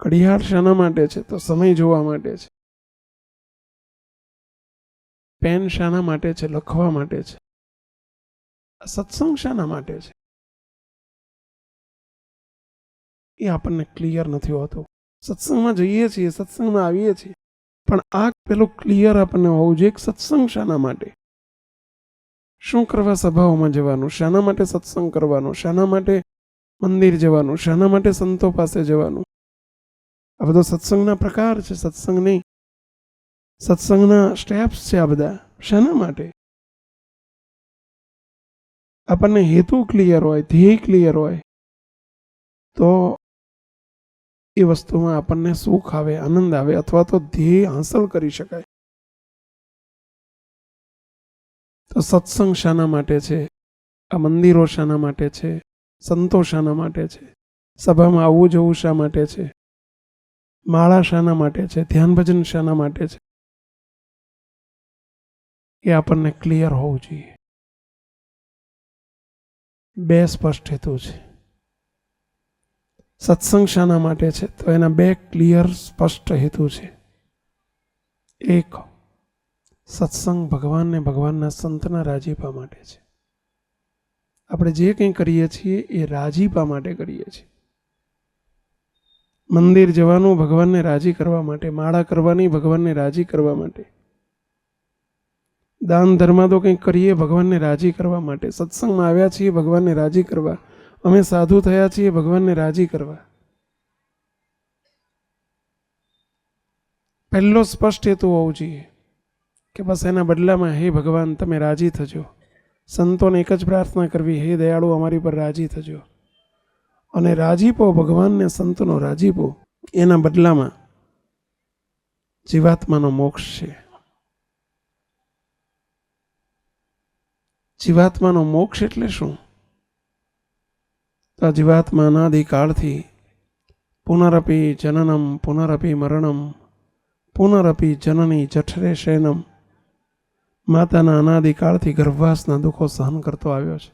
ઘડિયાળ શાના માટે છે? તો સમય જોવા માટે છે. પેન શાના માટે છે? લખવા માટે છે. સત્સંગ શાના માટે છે? એ આપણને ક્લિયર નથી હોતું. સત્સંગમાં જઈએ છીએ, સત્સંગમાં આવીએ છીએ, પણ આ પેલું ક્લિયર આપણને હોવું જોઈએ કે સત્સંગ શાના માટે, શું કરવા સભાઓમાં જવાનું, શાના માટે સત્સંગ કરવાનો, શાના માટે મંદિર જવાનું, શાના માટે સંતો પાસે જવાનું. આ બધો સત્સંગના પ્રકાર છે. સત્સંગના સ્ટેપ્સ છે. આ બધા શાના માટે? આપણને હેતુ ક્લિયર હોય, ધ્યેય ક્લિયર હોય તો એ વસ્તુમાં આપણને સુખ આવે, આનંદ આવે, અથવા તો ધ્યેય હાંસલ કરી શકાય. તો સત્સંગ શાના માટે છે? આ મંદિરો શાના માટે છે? સંતો શાના માટે છે? સભામાં આવવું જવું શા માટે છે? માળા શાના માટે છે? ધ્યાન ભજન શાના માટે છે? એ આપણને ક્લિયર હોવું જોઈએ. બે સ્પષ્ટ હેતુ છે. સત્સંગ શાના માટે છે? તો એના બે ક્લિયર સ્પષ્ટ હેતુ છે. એક, સત્સંગ ભગવાનને ભગવાનના સંતના રાજીપા માટે છે. આપણે જે કંઈ કરીએ છીએ એ રાજીપા માટે કરીએ છીએ. મંદિર જવાનું ભગવાનને રાજી કરવા માટે, માળા કરવાની ભગવાનને રાજી કરવા માટે, દાન ધર્મ તો કંઈક કરીએ ભગવાનને રાજી કરવા માટે, સત્સંગમાં આવ્યા છીએ ભગવાનને રાજી કરવા, અમે સાધુ થયા છીએ ભગવાનને રાજી કરવા. પહેલો સ્પષ્ટ હેતુ હોવું જોઈએ કે બસ એના બદલામાં હે ભગવાન તમે રાજી થજો. સંતોને એક જ પ્રાર્થના કરવી, હે દયાળુ અમારી પર રાજી થજો. અને રાજીપો ભગવાનને સંતનો રાજીપો, એના બદલામાં જીવાત્માનો મોક્ષ છે. જીવાત્માનો મોક્ષ એટલે શું? તો જીવાત્મા અનાદિકાળથી પુનરપી જનનમ પુનરપી મરણમ પુનરપી જનની જઠરે શયનમ, માતાના અનાદિકાળથી ગર્ભવાસના દુઃખો સહન કરતો આવ્યો છે.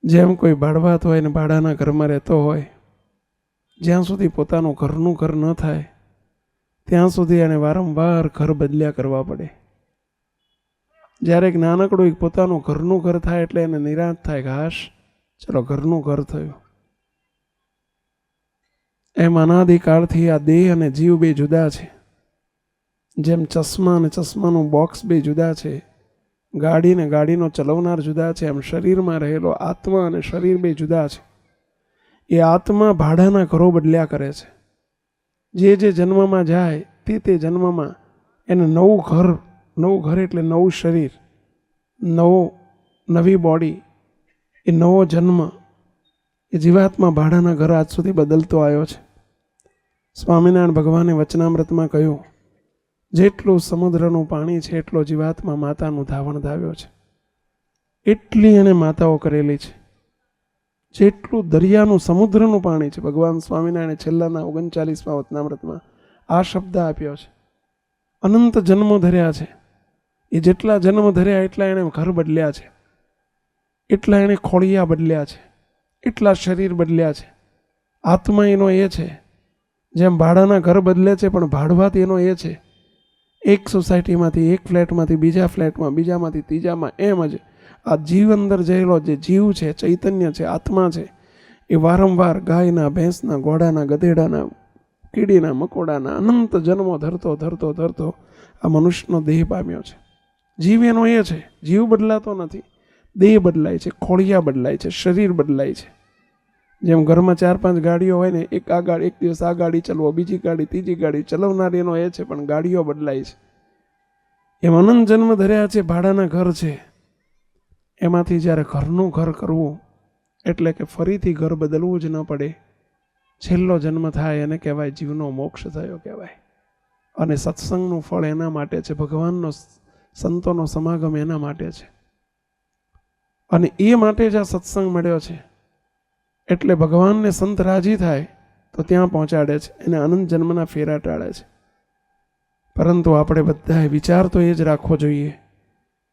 જેમ કોઈ બાળવાત હોય ને બાળાના ઘરમાં રહેતો હોય, જ્યાં સુધી પોતાનું ઘરનું ઘર ન થાય ત્યાં સુધી એને વારંવાર ઘર બદલ્યા કરવા પડે. જ્યારે એક નાનકડું પોતાનું ઘરનું ઘર થાય એટલે એને નિરાશ થાય કે હાશ ચલો ઘરનું ઘર થયું. એમ અનાદિકાળથી આ દેહ અને જીવ બે જુદા છે. જેમ ચશ્મા અને ચશ્માનું બોક્સ બે જુદા છે, ગાડી ને ગાડીનો ચલાવનાર જુદા છે, એમ શરીરમાં રહેલો આત્મા અને શરીર બે જુદા છે. એ આત્મા ભાડાના ઘરો બદલ્યા કરે છે. જે જન્મમાં જાય તે જન્મમાં એને નવું ઘર એટલે નવું શરીર, નવી બોડી, એ નવો જન્મ, એ જીવાત્મા ભાડાના ઘર આજ સુધી બદલતો આવ્યો છે. સ્વામિનારાયણ ભગવાને વચનામૃતમાં કહ્યું, જેટલું સમુદ્રનું પાણી છે એટલો જીવાત્મા માતાનું ધાવણ ધાવ્યો છે. એટલી એને માતાઓ કરેલી છે. જેટલું દરિયાનું સમુદ્રનું પાણી છે, ભગવાન સ્વામિનારાયણે છેલ્લાના 39મા વચનામૃતમાં આ શબ્દ આપ્યો છે. અનંત જન્મો ધર્યા છે. એ જેટલા જન્મ ધર્યા એટલા એણે ઘર બદલ્યા છે, એટલા એણે ખોળિયા બદલ્યા છે, એટલા શરીર બદલ્યા છે. આત્મા એનો એ છે. જેમ ભાડાના ઘર બદલે છે પણ ભાડવાત એનો એ છે. એક સોસાયટીમાંથી એક ફ્લેટમાંથી બીજા ફ્લેટમાં, બીજામાંથી ત્રીજામાં, એમ જ આ જીવ અંદર જયેલો જે જીવ છે, ચૈતન્ય છે, આત્મા છે, એ વારંવાર ગાયના, ભેંસના, ઘોડાના, ગધેડાના, કીડીના, મકોડાના અનંત જન્મો ધરતો આ મનુષ્યનો દેહ પામ્યો છે. જીવ એનો એ છે. જીવ બદલાતો નથી, દેહ બદલાય છે, ખોળિયા બદલાય છે, શરીર બદલાય છે. જેમ ઘરમાં 4-5 ગાડીઓ હોય ને, એક દિવસ આ ગાડી ચલાવો, બીજી ગાડી, ત્રીજી ગાડી, ચલાવનાર એનો એ છે પણ ગાડીઓ બદલાય છે. એમ અનંત જન્મ ધર્યા છે, ભાડાના ઘર છે. એમાંથી જ્યારે ઘરનું ઘર કરવું એટલે કે ફરીથી ઘર બદલવું જ ન પડે, છેલ્લો જન્મ થાય એને કહેવાય જીવનો મોક્ષ થયો કહેવાય. અને સત્સંગનું ફળ એના માટે છે, ભગવાનનો સંતોનો સમાગમ એના માટે છે. અને એ માટે જ આ સત્સંગ મળ્યો છે. એટલે ભગવાનને સંત રાજી થાય તો ત્યાં પહોંચાડે છે, એને અનંત જન્મના ફેરા ટાળે છે. પરંતુ આપણે બધાએ વિચાર તો એ જ રાખવો જોઈએ,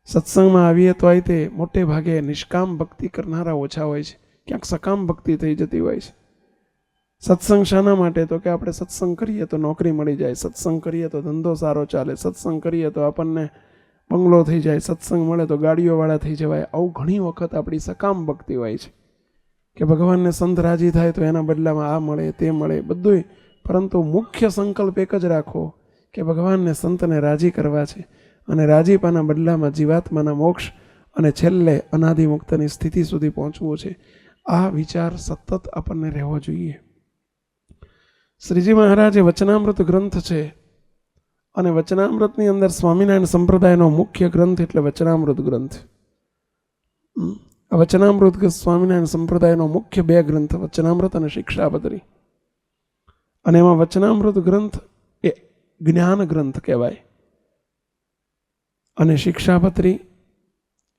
સત્સંગમાં આવીએ તો તે મોટે ભાગે નિષ્કામ ભક્તિ કરનારા ઓછા હોય છે, ક્યાંક સકામ ભક્તિ થઈ જતી હોય છે. સત્સંગ શાના માટે? તો કે આપણે સત્સંગ કરીએ તો નોકરી મળી જાય, સત્સંગ કરીએ તો ધંધો સારો ચાલે, સત્સંગ કરીએ તો આપણને બંગલો થઈ જાય, સત્સંગ મળે તો ગાડીઓવાળા થઈ જવાય. આવું ઘણી વખત આપણી સકામ ભક્તિ હોય છે કે ભગવાનને સંત રાજી થાય તો એના બદલામાં આ મળે તે મળે બધુંય, પરંતુ મુખ્ય સંકલ્પ એક જ રાખો કે ભગવાનને સંતને રાજી કરવા છે અને રાજીપાના બદલામાં જીવાત્માના મોક્ષ અને છેલ્લે અનાદિ મુક્તની સ્થિતિ સુધી પહોંચવું છે. આ વિચાર સતત આપણને રહેવો જોઈએ. શ્રીજી મહારાજ એ વચનામૃત ગ્રંથ છે અને વચનામૃતની અંદર સ્વામિનારાયણ સંપ્રદાયનો મુખ્ય ગ્રંથ એટલે વચનામૃત ગ્રંથ. વચનામૃત સ્વામિનારાયણ સંપ્રદાયનો મુખ્ય બે ગ્રંથ વચનામૃત અને શિક્ષાપત્રી. અને એમાં વચનામૃત ગ્રંથ એ જ્ઞાન ગ્રંથ કહેવાય અને શિક્ષાપત્રી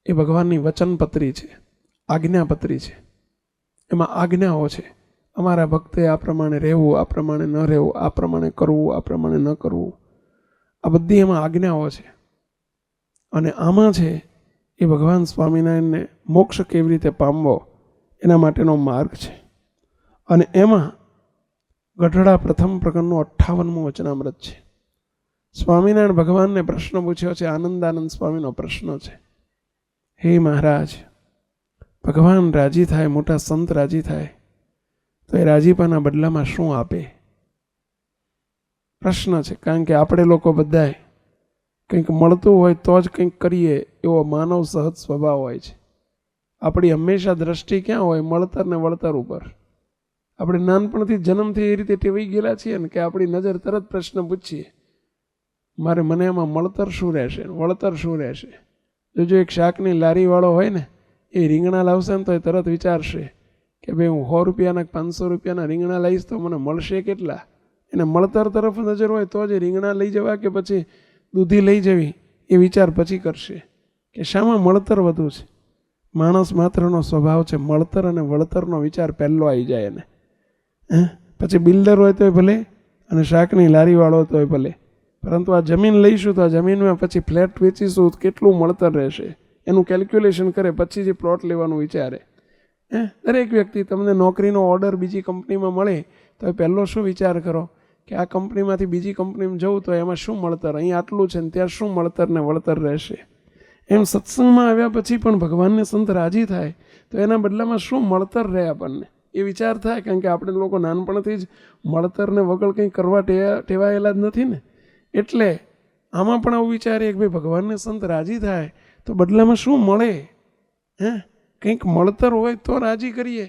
એ ભગવાનની વચનપત્રી છે, આજ્ઞાપત્રી છે. એમાં આજ્ઞાઓ છે, અમારા ભક્તે આ પ્રમાણે રહેવું, આ પ્રમાણે ન રહેવું, આ પ્રમાણે કરવું, આ પ્રમાણે ન કરવું, આ બધી એમાં આજ્ઞાઓ છે. અને આમાં છે એ ભગવાન સ્વામિનારાયણને મોક્ષ કેવી રીતે પામવો એના માટેનો માર્ગ છે. અને એમાં ગઢડા પ્રથમ પ્રકરણનું 58મું વચનામૃત છે. સ્વામિનારાયણ ભગવાનને પ્રશ્ન પૂછ્યો છે, આનંદાનંદ સ્વામીનો પ્રશ્ન છે, હે મહારાજ, ભગવાન રાજી થાય, મોટા સંત રાજી થાય તો એ રાજીપાના બદલામાં શું આપે? પ્રશ્ન છે, કારણ કે આપણે લોકો બધાય કંઈક મળતું હોય તો જ કંઈક કરીએ એવો માનવ સહજ સ્વભાવ હોય છે. આપણી હંમેશા દ્રષ્ટિ ક્યાં હોય? મળતર ને વળતર ઉપર. આપણે નાનપણથી જન્મથી એ રીતે ટેવાઈ ગયેલા છીએ ને કે આપણી નજર તરત પ્રશ્ન પૂછીએ, મને એમાં મળતર શું રહેશે, વળતર શું રહેશે? જો એક શાકની લારીવાળો હોય ને એ રીંગણા લાવશે ને તો એ તરત વિચારશે કે ભાઈ હું 100 રૂપિયાના 500 રૂપિયાના રીંગણા લઈશ તો મને મળશે કેટલા? એને મળતર તરફ નજર હોય તો જ રીંગણા લઈ જવા કે પછી દૂધી લઈ જવી એ વિચાર પછી કરશે કે શામાં મળતર વધુ છે. માણસ માત્રનો સ્વભાવ છે, મળતર અને વળતરનો વિચાર પહેલો આવી જાય એને. પછી બિલ્ડર હોય તોય ભલે અને શાકની લારીવાળો તોય ભલે, પરંતુ આ જમીન લઈશું તો આ જમીનમાં પછી ફ્લેટ વેચીશું તો કેટલું મળતર રહેશે એનું કેલ્ક્યુલેશન કરે પછી જે પ્લોટ લેવાનું વિચારે. દરેક વ્યક્તિ, તમને નોકરીનો ઓર્ડર બીજી કંપનીમાં મળે તો એ પહેલો શું વિચાર કરો કે આ કંપનીમાંથી બીજી કંપનીમાં જવું તો એમાં શું મળતર, અહીં આટલું છે ને ત્યાં શું મળતર ને વળતર રહેશે. એમ સત્સંગમાં આવ્યા પછી પણ ભગવાનને સંત રાજી થાય તો એના બદલામાં શું મળતર રહે આપણને એ વિચાર થાય. કારણ કે આપણે લોકો નાનપણથી જ મળતરને વગર કંઈ કરવા ટેવાયેલા જ નથી ને. એટલે આમાં પણ આવું વિચારીએ કે ભાઈ ભગવાનને સંત રાજી થાય તો બદલામાં શું મળે? કંઈક મળતર હોય તો રાજી કરીએ.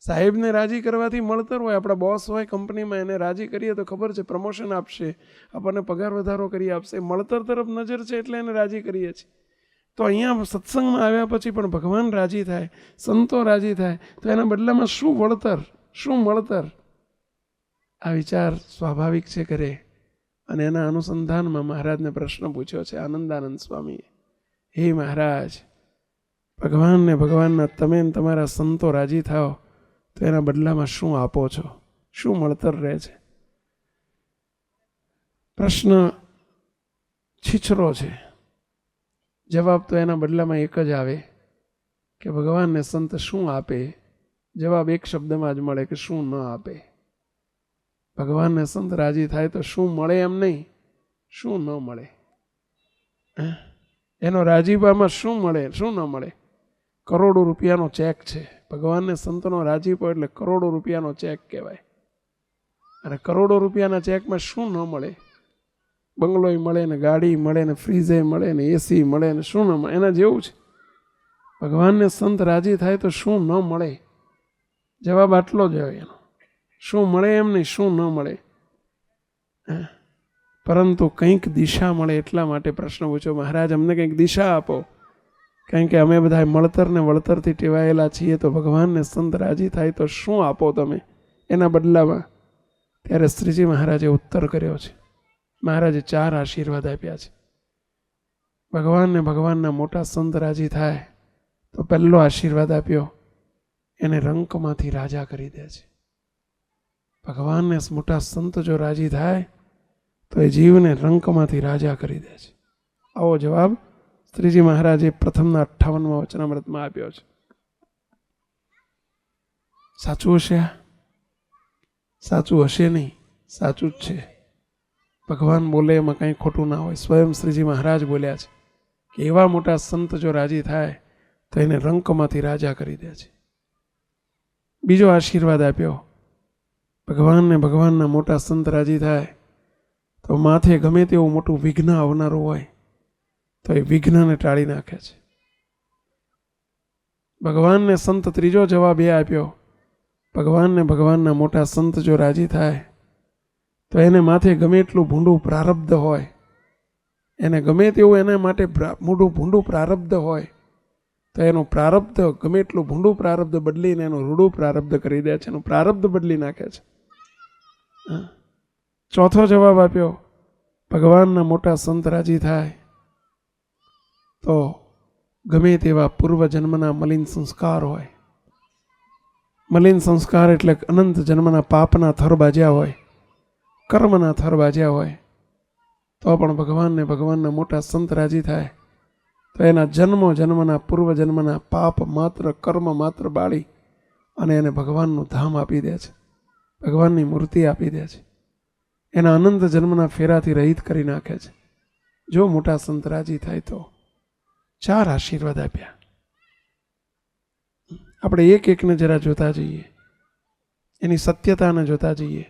સાહેબને રાજી કરવાથી મળતર હોય, આપણા બોસ હોય કંપનીમાં એને રાજી કરીએ તો ખબર છે પ્રમોશન આપશે, આપણને પગાર વધારો કરી આપશે. મળતર તરફ નજર છે એટલે એને રાજી કરીએ છીએ. તો અહીંયા સત્સંગમાં આવ્યા પછી પણ ભગવાન રાજી થાય, સંતો રાજી થાય તો એના બદલામાં શું વળતર, શું મળતર? આ વિચાર સ્વાભાવિક છે કરે. અને એના અનુસંધાનમાં મહારાજને પ્રશ્ન પૂછ્યો છે આનંદાનંદ સ્વામીએ, હે મહારાજ, ભગવાનને ભગવાનના તમે તમારા સંતો રાજી થાઓ તો એના બદલામાં શું આપો છો, શું મળતર રહે છે? પ્રશ્ન છીછરો છે, જવાબ તો એના બદલામાં એક જ આવે કે ભગવાનને સંત શું આપે? જવાબ એક શબ્દમાં જ મળે કે શું ન આપે. ભગવાનને સંત રાજી થાય તો શું મળે એમ નહીં, શું ન મળે. એનો રાજીપામાં શું મળે, શું ન મળે? કરોડો રૂપિયાનો ચેક છે, ભગવાનને સંતનો રાજીપો એટલે કરોડો રૂપિયાનો ચેક કહેવાય. અને કરોડો રૂપિયાના ચેકમાં શું ન મળે? બંગલોય મળે ને, ગાડી મળે ને, ફ્રીજે મળે ને, એસી મળે ને, શું ન મળે? એના જેવું છે. ભગવાનને સંત રાજી થાય તો શું ન મળે? જવાબ આટલો જ હોય એનો, શું મળે એમ નહીં, શું ન મળે. પરંતુ કંઈક દિશા મળે એટલા માટે પ્રશ્ન પૂછ્યો, મહારાજ અમને કંઈક દિશા આપો. કારણ કે અમે બધા મળતર ને વળતરથી ટેવાયેલા છીએ, તો ભગવાનને સંત રાજી થાય તો શું આપો તમે એના બદલામાં? ત્યારે શ્રીજી મહારાજે ઉત્તર કર્યો છે. મહારાજે 4 આશીર્વાદ આપ્યા છે. ભગવાનને ભગવાનના મોટા સંત રાજી થાય તો પહેલો આશીર્વાદ આપ્યો, એને રંકમાંથી રાજા કરી દે છે. ભગવાનને મોટા સંત જો રાજી થાય તો એ જીવને રંકમાંથી રાજા કરી દે છે. આવો જવાબ શ્રીજી મહારાજે પ્રથમના 58મા વચનામૃતમાં આપ્યો છે. સાચું હશે? સાચું હશે નહીં, સાચું જ છે. ભગવાન બોલે એમાં કંઈ ખોટું ના હોય. સ્વયં શ્રીજી મહારાજ બોલ્યા છે કે એવા મોટા સંત જો રાજી થાય તો એને રંકમાંથી રાજા કરી દે છે. બીજો આશીર્વાદ આપ્યો, ભગવાનને ભગવાનના મોટા સંત રાજી થાય તો માથે ગમે તેવું મોટું વિઘ્ન આવનારું હોય તો એ વિઘ્નને ટાળી નાખે છે. ભગવાનને સંત ત્રીજો જવાબ એ આપ્યો, ભગવાનને ભગવાનના મોટા સંત જો રાજી થાય તો એને માથે ગમે એટલું ભૂંડું પ્રારબ્ધ હોય, એને ગમે તેવું એના માટે ભૂંડું પ્રારબ્ધ હોય તો એનું પ્રારબ્ધ ગમે એટલું ભૂંડું પ્રારબ્ધ બદલીને એનું રૂડું પ્રારબ્ધ કરી દે છે, એનું પ્રારબ્ધ બદલી નાખે છે. ચોથો જવાબ આપ્યો, ભગવાનના મોટા સંત રાજી થાય તો ગમે તેવા પૂર્વજન્મના મલિન સંસ્કાર હોય, મલિન સંસ્કાર એટલે અનંત જન્મના પાપના થર બાજ્યા હોય, કર્મના થર બાજ્યા હોય, તો પણ ભગવાનને ભગવાનના મોટા સંત રાજી થાય તો એના જન્મના પૂર્વજન્મના પાપ માત્ર કર્મ માત્ર બાળી અને એને ભગવાનનું ધામ આપી દે છે, ભગવાનની મૂર્તિ આપી દે છે, એના અનંત જન્મના ફેરાથી રહિત કરી નાખે છે. જો મોટા સંત રાજી થાય તો 4 આશીર્વાદ આપ્યા. આપણે એક એકને જરા જોતા જઈએ, એની સત્યતાને જોતા જઈએ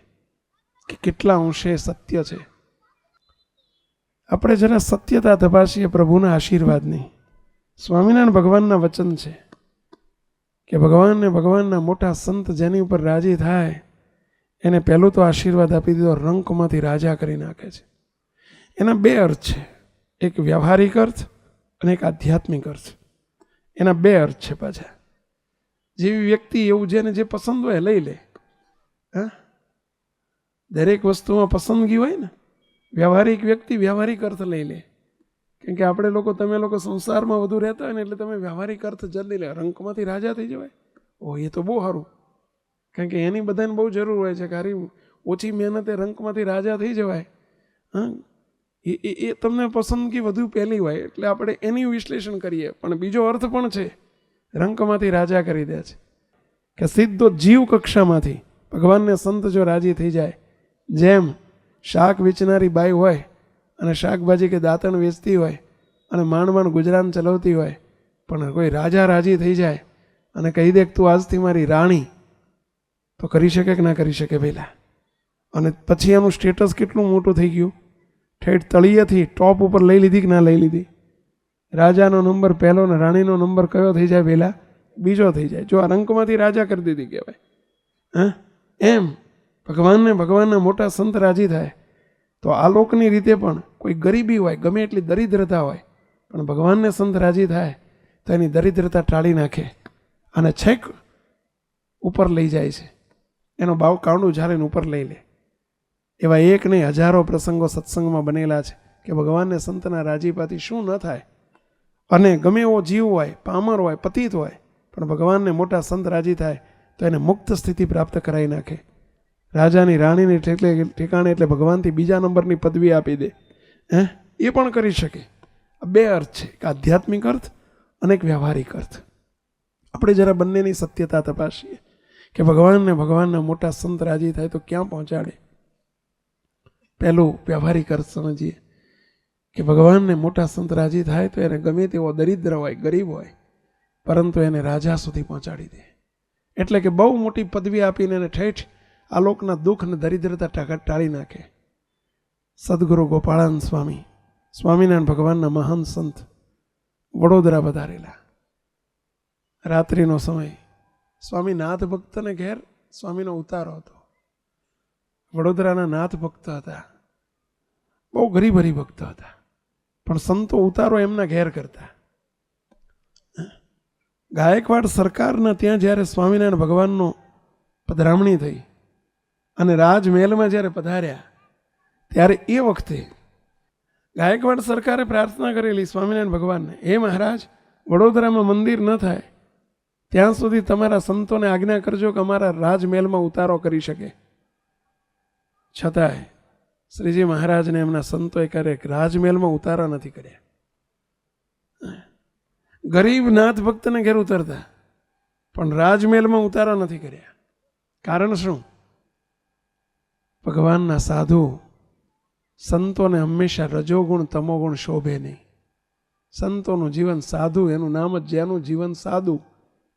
કે કેટલા અંશે સત્ય છે. આપણે જરા સત્યતા તપાસીએ પ્રભુના આશીર્વાદની. સ્વામિનારાયણ ભગવાનના વચન છે કે ભગવાનને ભગવાનના મોટા સંત જેની ઉપર રાજી થાય એને પહેલું તો આશીર્વાદ આપી દીધો, રંકમાંથી રાજા કરી નાખે છે. એના 2 અર્થ છે, એક વ્યવહારિક અર્થ અને એક આધ્યાત્મિક અર્થ. એના 2 અર્થ છે પાછા. જેવી વ્યક્તિ એવું જેને જે પસંદ હોય લઈ લે. દરેક વસ્તુમાં પસંદગી હોય ને. વ્યવહારિક વ્યક્તિ વ્યવહારિક અર્થ લઈ લે, કેમ કે આપણે લોકો તમે લોકો સંસારમાં વધુ રહેતા હોય ને એટલે તમે વ્યવહારિક અર્થ જલ્દી લે. રંકમાંથી રાજા થઈ જવાય, એ તો બહુ સારું, કારણ કે એની બધાને બહુ જરૂર હોય છે. ખાલી ઓછી મહેનતે રંકમાંથી રાજા થઈ જવાય. એ તમને પસંદગી વધુ પહેલી હોય એટલે આપણે એની વિશ્લેષણ કરીએ. પણ બીજો અર્થ પણ છે, રંકમાંથી રાજા કરી દે છે કે સીધો જીવ કક્ષામાંથી ભગવાનને સંત જો રાજી થઈ જાય, જેમ શાક વેચનારી બાઈ હોય અને શાકભાજી કે દાંતણ વેચતી હોય અને માંડ માંડ ગુજરાન ચલાવતી હોય, પણ કોઈ રાજા રાજી થઈ જાય અને કહી દે તું આજથી મારી રાણી, તો કરી શકે કે ના કરી શકે પહેલાં? અને પછી એનું સ્ટેટસ કેટલું મોટું થઈ ગયું, ઠેઠ તળિયેથી ટોપ ઉપર લઈ લીધી કે ના લઈ લીધી? રાજાનો નંબર પહેલો ને રાણીનો નંબર કયો થઈ જાય? પહેલાં બીજો થઈ જાય. જો આ રંકમાંથી રાજા કરી દીધી કહેવાય. એમ ભગવાનને ભગવાનના મોટા સંત રાજી થાય તો આ લોકની રીતે પણ કોઈ ગરીબી હોય, ગમે એટલી દરિદ્રતા હોય, પણ ભગવાનને સંત રાજી થાય તો એની દરિદ્રતા ટાળી નાખે અને છેક ઉપર લઈ જાય છે. એનો ભાવ કાંડું ઝાલીને ઉપર લઈ લે. એવા એક નહીં હજારો પ્રસંગો સત્સંગમાં બનેલા છે કે ભગવાનને સંતના રાજીપાથી શું ન થાય. અને ગમે એવો જીવ હોય, પામર હોય, પતિત હોય, પણ ભગવાનને મોટા સંત રાજી થાય તો એને મુક્ત સ્થિતિ પ્રાપ્ત કરાવી નાખે. રાજાની રાણીની ઠેકાણે એટલે ભગવાનથી બીજા નંબરની પદવી આપી દે. એ પણ કરી શકે. આ 2 અર્થ છે, એક આધ્યાત્મિક અર્થ અને એક વ્યવહારિક અર્થ. આપણે જરા બંનેની સત્યતા તપાસીએ કે ભગવાનને ભગવાનના મોટા સંત રાજી થાય તો ક્યાં પહોંચાડે. પહેલું વ્યવહારિક અર્થ સમજીએ કે ભગવાનને મોટા સંત રાજી થાય તો એને ગમે તેવો દરિદ્ર હોય, ગરીબ હોય, પરંતુ એને રાજા સુધી પહોંચાડી દે. એટલે કે બહુ મોટી પદવી આપીને એને ઠેઠ આલોકના દુઃખ અને દરિદ્રતા ટાળી નાખે. સદગુરુ ગોપાળાનંદ સ્વામી, સ્વામિનારાયણ ભગવાનના મહાન સંત, વડોદરા પધારેલા. રાત્રિનો સમય, સ્વામી નાથ ભક્તને ઘેર સ્વામીનો ઉતારો હતો. વડોદરાના નાથ ભક્ત હતા, બહુ ગરીબ હરિભક્ત હતા, પણ સંતો ઉતારો એમના ઘેર કરતા. ગાયકવાડ સરકારના ત્યાં જ્યારે સ્વામિનારાયણ ભગવાનનો પધરામણી થઈ અને રાજમહેલમાં જ્યારે પધાર્યા ત્યારે એ વખતે ગાયકવાડ સરકારે પ્રાર્થના કરેલી સ્વામિનારાયણ ભગવાનને, હે મહારાજ, વડોદરામાં મંદિર ન થાય ત્યાં સુધી તમારા સંતોને આજ્ઞા કરજો કે અમારા રાજમહેલમાં ઉતારો કરી શકે. છતાંય શ્રીજી મહારાજને એમના સંતોએ ક્યારેક રાજમહેલમાં ઉતારા નથી કર્યા. ગરીબ નાથ ભક્તને ઘેર ઉતરતા, પણ રાજમહેલમાં ઉતારા નથી કર્યા. કારણ શું? ભગવાનના સાધુ સંતોને હંમેશા રજોગુણ તમોગુણ શોભે નહીં. સંતોનું જીવન સાધુ, એનું નામ જ, જેનું જીવન સાધુ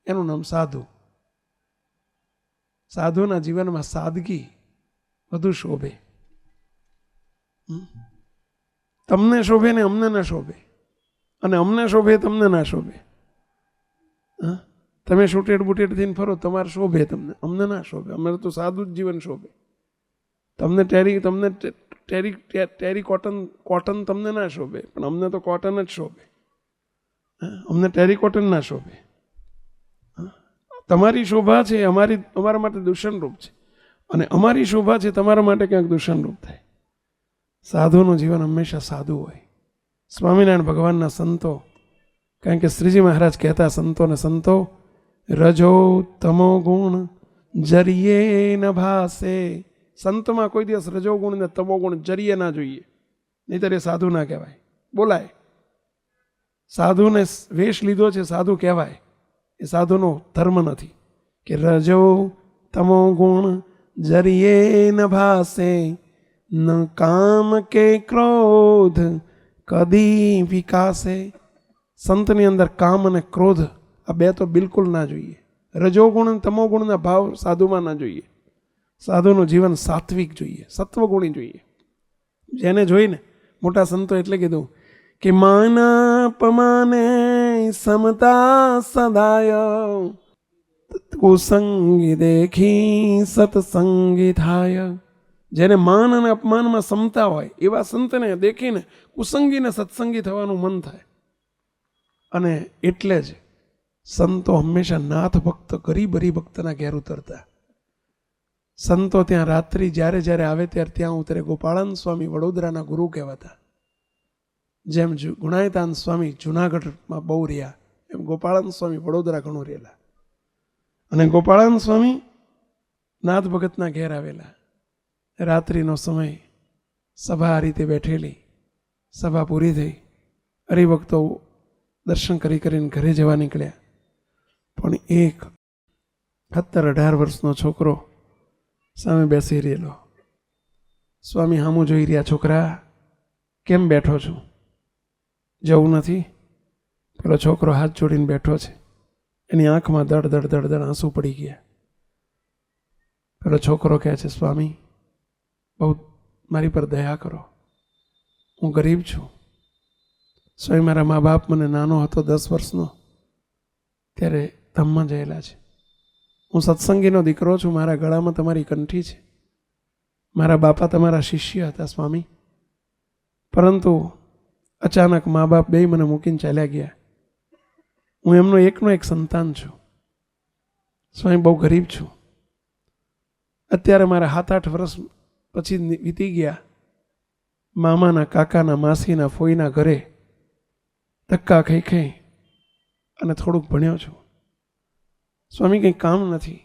એનું નામ સાધુ. સાધુના જીવનમાં સાદગી વધુ શોભે. તમને શોભે ને અમને ના શોભે, અને અમને શોભે તમને ના શોભે. તમે શૂટેડ બુટેડ થઈને ફરો, તમારે શોભે તમને, અમને ના શોભે. અમારે તો સાદું જ જીવન શોભે. તમને ટેરી કોટન તમને ના શોભે, પણ અમને તો કોટન જ શોભે. અમને ટેરી કોટન ના શોભે. તમારી શોભા છે અમારા માટે દૂષણરૂપ છે, અને અમારી શોભા છે તમારા માટે ક્યાંક દૂષણરૂપ થાય. સાધુનું જીવન હંમેશા સાદું હોય. સ્વામિનારાયણ ભગવાનના સંતો, કારણ કે શ્રીજી મહારાજ કહેતા સંતોને, સંતો રજો તમો ગુણ જરીએ ન ભાસે. સંતમાં કોઈ દિવસ રજોગુણ ને તમોગુણ જરીએ ના જોઈએ, નહીતર એ સાધુ ના કહેવાય. બોલાય સાધુને વેશ લીધો છે સાધુ કહેવાય, એ સાધુનો ધર્મ નથી. કે રજો તમો ગુણ જરીએ ન ભાસે, ન કામ કે ક્રોધ કદી વિકાસે. સંતની અંદર કામ અને ક્રોધ આ બે તો બિલકુલ ના જોઈએ. રજોગુણ અને તમોગુણના ભાવ સાધુમાં ના જોઈએ. સાધુનું જીવન સાત્વિક જોઈએ, સત્વગુણી જોઈએ. જેને જોઈને મોટા સંતો એટલે કીધું કે માન અપમાને સમતા સદાય, કુસંગી દેખી સત્સંગી થાય. જેને માન અને અપમાનમાં સમતા હોય એવા સંતને દેખીને કુસંગીને સત્સંગી થવાનું મન થાય. અને એટલે જ સંતો હંમેશા નાથ ભક્ત, ગરીબ હરિભક્તના ઘેર ઉતરતા. સંતો ત્યાં રાત્રિ જ્યારે જ્યારે આવે ત્યારે ત્યાં ઉતરે. ગોપાળાન સ્વામી વડોદરાના ગુરુ કહેવાતા. જેમ ગુણાયતાન સ્વામી જુનાગઢમાં બહુ રહ્યા, એમ ગોપાળાન સ્વામી વડોદરા ઘણું રહેલા. અને ગોપાળાન સ્વામી નાથ ભગતના ઘેર આવેલા. રાત્રિનો સમય, સભા આ રીતે બેઠેલી. સભા પૂરી થઈ, હરિભક્તો દર્શન કરીને ઘરે જવા નીકળ્યા. પણ એક 17-18 વર્ષનો છોકરો સામે બેસી રહેલો. સ્વામી સામું જોઈ રહ્યા, છોકરા કેમ બેઠો છું, જવું નથી? પેલો છોકરો હાથ જોડીને બેઠો છે, એની આંખમાં દડ દડ દડ દડ આંસુ પડી ગયા. પેલો છોકરો કહે છે, સ્વામી બહુ મારી પર દયા કરો, હું ગરીબ છું. સ્વામી મારા મા બાપ મને નાનો હતો 10 વર્ષનો ત્યારે ધામમાં જયેલા છે. હું સત્સંગીનો દીકરો છું, મારા ગળામાં તમારી કંઠી છે. મારા બાપા તમારા શિષ્ય હતા સ્વામી, પરંતુ અચાનક મા બાપ બે મને મૂકીને ચાલ્યા ગયા. હું એમનો એકનો એક સંતાન છું. સ્વામી બહુ ગરીબ છું. અત્યારે મારા 7-8 વર્ષ પછી વીતી ગયા. મામાના, કાકાના, માસીના, ફોઈના ઘરે ધક્કા ખાઈ અને થોડુંક ભણ્યો છું. સ્વામી કંઈ કામ નથી,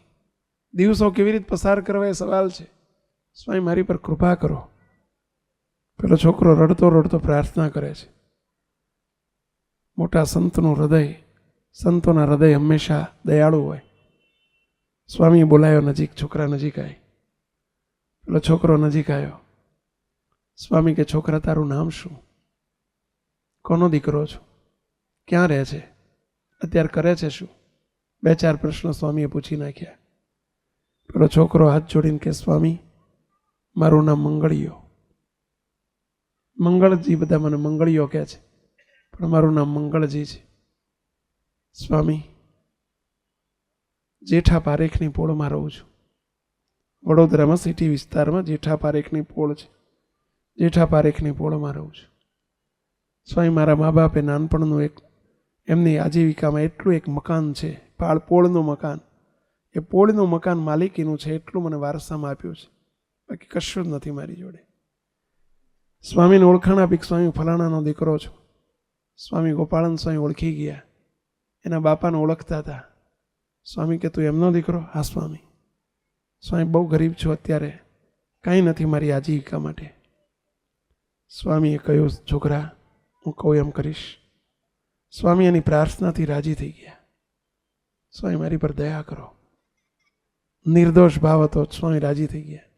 દિવસો કેવી રીતે પસાર કરવા એ સવાલ છે. સ્વામી મારી પર કૃપા કરો. પેલો છોકરો રડતો રડતો પ્રાર્થના કરે છે. મોટા સંતનું હૃદય, સંતોના હૃદય હંમેશા દયાળુ હોય. સ્વામીએ બોલાયો નજીક, છોકરા નજીક આવી. પેલો છોકરો નજીક આવ્યો. સ્વામી કે, છોકરા તારું નામ શું? કોનો દીકરો છું? ક્યાં રહે છે? અત્યારે કરે છે શું? 2-4 પ્રશ્નો સ્વામીએ પૂછી નાખ્યા. પેલો છોકરો હાથ જોડીને કે, સ્વામી મારું નામ મંગળીયો. મંગળજી, બધા મને મંગળીયો કહે છે, પણ મારું નામ મંગળજી છે. સ્વામી જેઠા પારેખની પોળમાં રહું છું. વડોદરામાં સિટી વિસ્તારમાં જેઠા પારેખની પોળ છે. જેઠા પારેખની પોળમાં રહું છું. સ્વામી મારા મા બાપે નાનપણનું એક, એમની આજીવિકામાં એટલું એક મકાન છે, પોળનું મકાન. એ પોળનું મકાન માલિકીનું છે, એટલું મને વારસામાં આપ્યું છે, બાકી કશું જ નથી મારી જોડે. સ્વામીને ઓળખાણ આપી કે સ્વામી ફલાણાનો દીકરો છું. સ્વામી ગોપાળન સ્વામી ઓળખી ગયા. એના બાપાને ઓળખતા હતા. સ્વામી કે, તું એમનો દીકરો? હા સ્વામી. સ્વામી બહુ ગરીબ છું, અત્યારે કાંઈ નથી મારી આજીવિકા માટે. સ્વામીએ કહ્યું, છોકરા હું કહું એમ કરીશ. સ્વામી એની પ્રાર્થનાથી રાજી થઈ ગયા. સ્વામી મારી પર દયા કરો. નિર્દોષ ભાવ હતો, સ્વામી રાજી થઈ ગયા.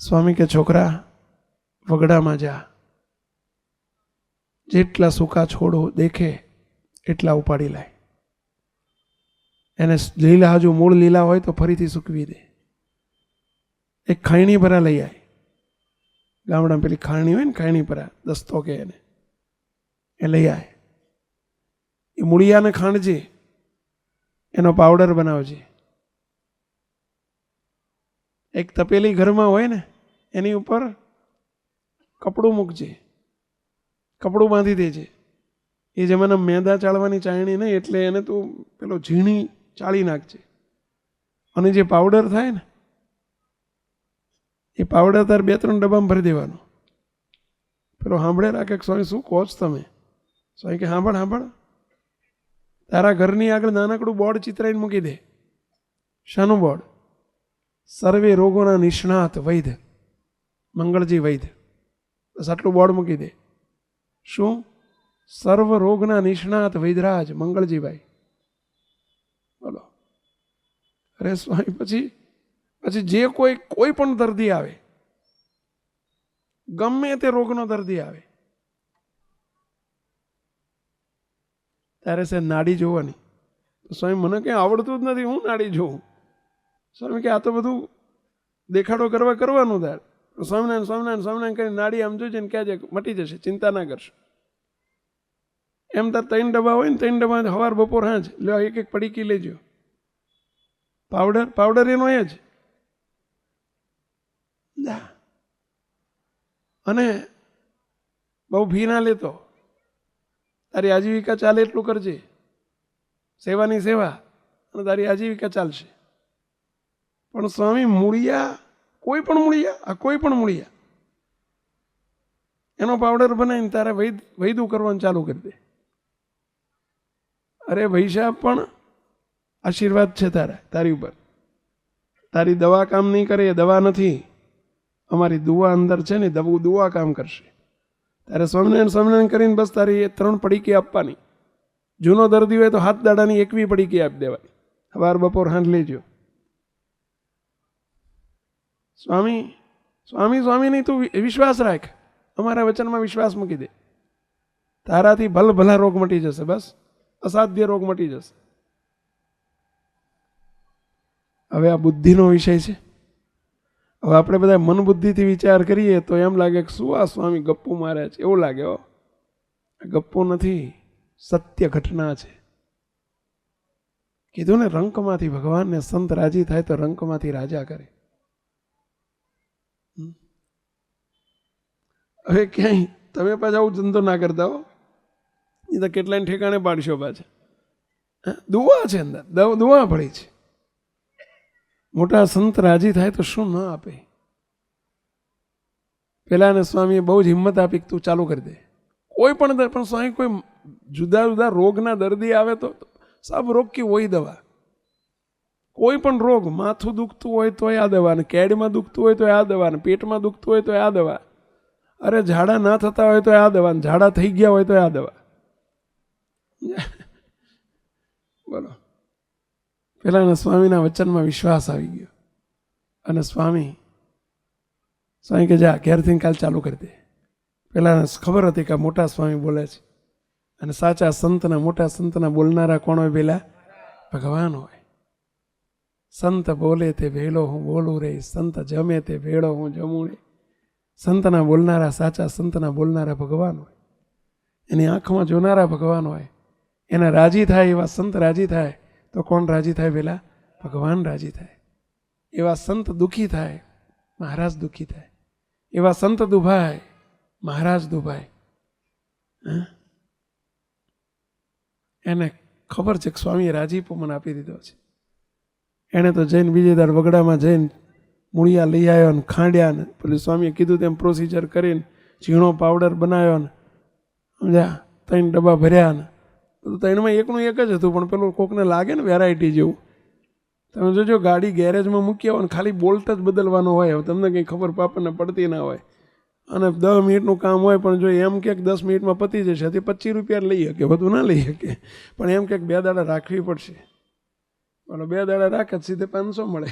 સ્વામી કે છોકરા વગડામાં જા, જેટલા સૂકા છોડો દેખે એટલા ઉપાડી લાય, એને લીલા હજુ મૂળ લીલા હોય તો ફરીથી સૂકવી દે. એક ખાયણી પરા લઈ આય, ગામડામાં પેલી ખાયણી હોય ને ખાયણી પરા, દસ્તો કે એને, એ લઈ આય. એ મૂળિયાને ખાંડજે, એનો પાવડર બનાવજે. એક તપેલી ઘરમાં હોય ને એની ઉપર કપડું મૂકજે, કપડું બાંધી દેજે. એ જમાના મેંદા ચાળવાની ચાળણી નહીં એટલે એને તું પેલો ઝીણી ચાળી નાખજે. અને જે પાવડર થાય ને એ પાવડર તાર 2-3 ડબ્બામાં ભરી દેવાનો. પેલો સાંભળે રાખે સ્વામી શું કહો છો તમે? સ્વામી કે સાંભળ સાંભળ, તારા ઘરની આગળ નાનકડું બોર્ડ ચિતરાઈને મૂકી દે. શાનું બોર્ડ? સર્વે રોગોના નિષ્ણાત વૈદ્ય મંગળજી વૈદ્ય. બસ આટલું બોર્ડ મૂકી દે. શું? સર્વ રોગના નિષ્ણાત વૈદ્યરાજ મંગળજીભાઈ. બોલો. અરે સ્વામી પછી જે કોઈ પણ દર્દી આવે, ગમે તે રોગનો દર્દી આવે, ત્યારે છે નાડી જોવાની. તો સ્વામી મને કંઈ આવડતું જ નથી, હું નાડી જોઉં? સ્વામી કે આ તો બધું દેખાડો કરવાનું તાર. સ્વામિનારાયણ સ્વામિનારાયણ સ્વામિનારાયણ કરીને નાડી આમ જોજે ને કહેજે મટી જશે, ચિંતા ના કરશો. એમ તાર 3 ડબ્બા હોય ને 3 ડબ્બા સવાર બપોર હાંજ લ્યો, એક પડીકી લેજો. પાવડર એનો એ જ. અને બહુ ફી ના લેતો, તારી આજીવિકા ચાલે એટલું કરજે. સેવાની સેવા અને તારી આજીવિકા ચાલશે. પણ સ્વામી મૂળિયા, કોઈ પણ મૂળિયા એનો પાવડર બનાવીને તારે વૈદું કરવાનું ચાલુ કરી દે. અરે વૈશા પણ આશીર્વાદ છે તારી ઉપર. તારી દવા કામ નહીં કરે, એ દવા નથી. અમારી દુઆ અંદર છે ને, દુઆ કામ કરશે. તારે સ્વામિનારાયણ કરીને બસ તારી એ 3 પડીકી આપવાની. જૂનો દર્દી હોય તો 7 દાડાની 21 પડીકી આપી દેવાની, સવાર બપોર હાંજ લેજો. સ્વામી નહીં, તું વિશ્વાસ રાખ, અમારા વચનમાં વિશ્વાસ મૂકી દે. તારાથી ભલા રોગ મટી જશે. બસ અસાધ્ય રોગ મટી જશે. હવે આ બુદ્ધિનો વિષય છે. હવે આપણે બધા મન બુદ્ધિથી વિચાર કરીએ તો એમ લાગે કે શું આ સ્વામી ગપ્પુ મારે છે, એવું લાગે. ગપ્પુ નથી, સત્ય ઘટના છે. કીધું ને, રંકમાંથી ભગવાનને સંત રાજી થાય તો રંકમાંથી રાજા કરે. હવે ક્યાંય તમે પાછા આવું ધંધો ના કરતા હો, એ તો કેટલાય ઠેકાણે પાડશો પાછા. દુઆ છે અંદર, દુઆ પડી છે. મોટા સંત રાજી થાય તો શું ન આપે. પેલાને સ્વામીએ બહુ જ હિંમત આપી કે તું ચાલુ કરી દે. કોઈ પણ સ્વામી કોઈ જુદા રોગના દર્દી આવે તો સબ રોગ કી વહી દવા. કોઈ પણ રોગ, માથું દુખતું હોય તો આ દવા, ને કેડમાં દુખતું હોય તો આ દવા, ને પેટમાં દુખતું હોય તો આ દવા. અરે ઝાડા ના થતા હોય તો આ દવા, ને ઝાડા થઈ ગયા હોય તો આ દવા. બોલો. પેલાના સ્વામીના વચનમાં વિશ્વાસ આવી ગયો. અને સ્વામી કે જા ઘેરથી કાલ ચાલુ કરી દે. પેલાને ખબર હતી કે મોટા સ્વામી બોલે છે. અને સાચા સંતના, મોટા સંતના બોલનારા કોણ હોય? પેલા ભગવાન હોય. સંત બોલે તે ભેળો હું બોલું રે, સંત જમે તે ભેળો હું જમું રે. સંતના બોલનારા, સાચા સંતના બોલનારા ભગવાન હોય. એની આંખમાં જોનારા ભગવાન હોય. એને રાજી થાય એવા સંત રાજી થાય તો કોણ રાજી થાય? પેલા ભગવાન રાજી થાય. એવા સંત દુઃખી થાય, મહારાજ દુઃખી થાય. એવા સંત દુભાય, મહારાજ દુભાય. એને ખબર છે કે સ્વામીએ રાજીપો મને આપી દીધો છે. એણે તો જઈને બીજે દાડ વગડામાં જઈને મૂળિયા લઈ આવ્યો ને ખાંડ્યા ને પેલું સ્વામીએ કીધું તેમ પ્રોસિજર કરીને ઝીણો પાવડર બનાવ્યો ને સમજ્યા, 3 ડબ્બા ભર્યા ને બધું. 3માં એકનું એક જ હતું, પણ પેલું કોકને લાગે ને વેરાયટી જેવું. તમે જોજો ગાડી ગેરેજમાં મૂકી આવો ને ખાલી બોલ્ટ જ બદલવાનો હોય. તમને કંઈ ખબર આપણને પડતી ના હોય. અને 10 મિનિટનું કામ હોય, પણ જો એમ કે 10 મિનિટમાં પતી જશે તે 25 રૂપિયા લઈ શકે, બધું ના લઈ શકે. પણ એમ કે 2 દાડા રાખવી પડશે. બોલો 2 દાડા રાખે સીધે 500 મળે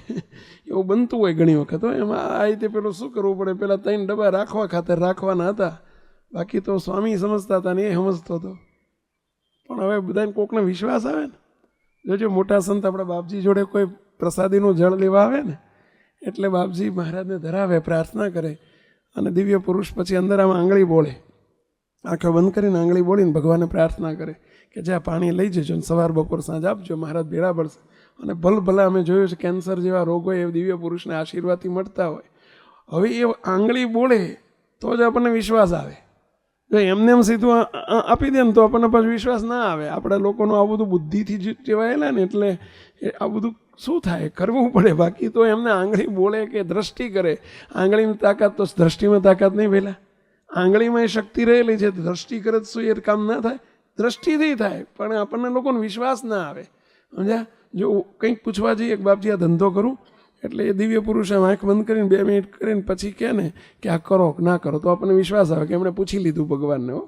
એવું બનતું હોય ઘણી વખત. હોય એમાં આ રીતે પેલું શું કરવું પડે, પેલા 3 ડબ્બા રાખવા ખાતર રાખવાના હતા, બાકી તો સ્વામી સમજતા હતા ને એ સમજતો હતો. પણ હવે બધાને કોકને વિશ્વાસ આવે ને, જોજો મોટા સંત આપણા બાપજી જોડે કોઈ પ્રસાદીનું જળ લેવા આવે ને એટલે બાપજી મહારાજને ધરાવે, પ્રાર્થના કરે અને દિવ્ય પુરુષ પછી અંદર આમાં આંગળી બોલે, આંખો બંધ કરીને આંગળી બોલીને ભગવાનને પ્રાર્થના કરે કે જ્યાં પાણી લઈ જજો ને સવાર બપોર સાંજ આપજો, મહારાજ ભેળા પડશે. અને ભલભલા અમે જોયું છે કેન્સર જેવા રોગો એ દિવ્ય પુરુષને આશીર્વાદથી મળતા હોય. હવે એ આંગળી બોલે તો જ આપણને વિશ્વાસ આવે. જો એમને એમ સીધું આપી દે ને તો આપણને પાછો વિશ્વાસ ના આવે. આપણા લોકોનું આ બધું બુદ્ધિથી ટેવાયેલા ને એટલે આ બધું શું થાય, કરવું પડે. બાકી તો એમને આંગળી બોલે કે દ્રષ્ટિ કરે, આંગળીની તાકાત તો દ્રષ્ટિમાં તાકાત નહીં પહેલાં, આંગળીમાં એ શક્તિ રહેલી છે. દ્રષ્ટિ કરે તો શું એ કામ ના થાય? દ્રષ્ટિથી થાય, પણ આપણને લોકોને વિશ્વાસ ના આવે. સમજ્યા? જો કંઈક પૂછવા જઈએ કે બાપજી આ ધંધો કરું, એટલે એ દિવ્ય પુરુષ આમ આંખ બંધ કરીને 2 મિનિટ કરીને પછી કહે ને કે આ કરો કે ના કરો, તો આપણને વિશ્વાસ આવે કે એમણે પૂછી લીધું ભગવાનને.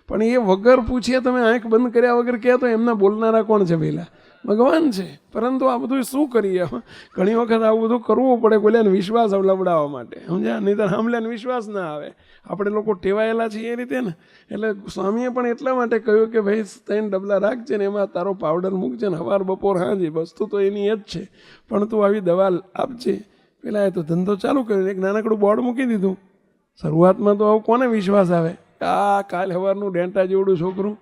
પણ એ વગર પૂછીએ તમે આંખ બંધ કર્યા વગર કહે તો એમના બોલનારા કોણ છે? પહેલાં ભગવાન છે. પરંતુ આ બધું શું કરીએ? ઘણી વખત આવું બધું કરવું પડે કોઈને વિશ્વાસ લવડાવવા માટે. સમજ્યા? નહીં તો સાંભળ્યાને વિશ્વાસ ના આવે. આપણે લોકો ટેવાયેલા છીએ એ રીતે ને. એટલે સ્વામીએ પણ એટલા માટે કહ્યું કે ભાઈ 3 ડબલા રાખજે ને એમાં તારો પાવડર મૂકજે ને સવાર બપોર હાંજે, વસ્તુ તો એની જ છે, પણ તું આવી દવા આપજે. પેલા એ તો ધંધો ચાલુ કર્યો, એક નાનકડું બોર્ડ મૂકી દીધું. શરૂઆતમાં તો આવું કોને વિશ્વાસ આવે? આ કાલ સવારનું ડેન્ટા જેવડું છોકરું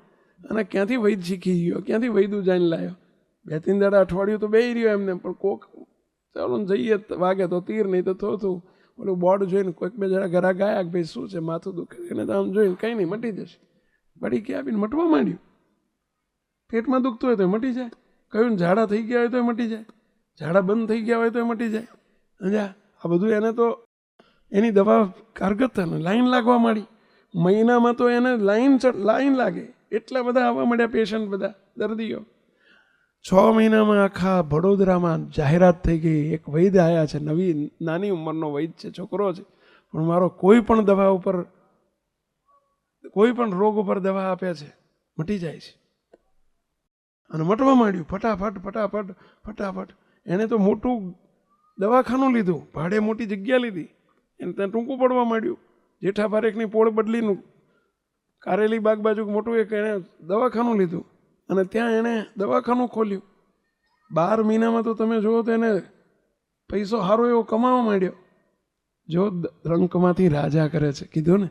અને ક્યાંથી વૈદ શીખી ગયો, ક્યાંથી વૈદું જાણી લાવ્યો. 2-3 દાડા અઠવાડિયું તો બેહી રહ્યો એમને, પણ કોક ચાલો ને જઈએ વાગે તો તીર, નહીં તો થોથું. ઓલું બોર્ડ જોઈને કોઈક 2 જણા ઘરા ગયા કે ભાઈ શું છે, માથું દુખે, એને તો આમ જોઈને કંઈ નહીં મટી જશે. બળી કે આપીને મટવા માંડ્યું. પેટમાં દુખતું હોય તો મટી જાય, કહ્યું ને ઝાડા થઈ ગયા હોય તો મટી જાય, ઝાડા બંધ થઈ ગયા હોય તો મટી જાય. સમજ્યા? આ બધું એને તો એની દવા કારગત થાય, લાઈન લાગવા માંડી. મહિનામાં તો એને લાઈન લાગે, એટલા બધા આવવા માંડ્યા પેશન્ટ, બધા દર્દીઓ. 6 મહિનામાં આખા વડોદરામાં જાહેરાત થઈ ગઈ, એક વૈદ આવ્યા છે, નવી નાની ઉંમરનો વૈદ છે, છોકરો છે, પણ મારો કોઈ પણ દવા ઉપર, કોઈ પણ રોગ ઉપર દવા આપે છે, મટી જાય છે. અને મટવા માંડ્યું ફટાફટ ફટાફટ ફટાફટ. એણે તો મોટું દવાખાનું લીધું, ભાડે મોટી જગ્યા લીધી, એને ત્યાં ટૂંકું પડવા માંડ્યું. જેઠા પારેખની પોળ બદલીનું કારેલી બાગ બાજુ મોટું એક એણે દવાખાનું લીધું અને ત્યાં એણે દવાખાનું ખોલ્યું. 12 મહિનામાં તો તમે જુઓ તો એને પૈસો સારો એવો કમાવા માંડ્યો. જો રંકમાંથી રાજા કરે છે, કીધું ને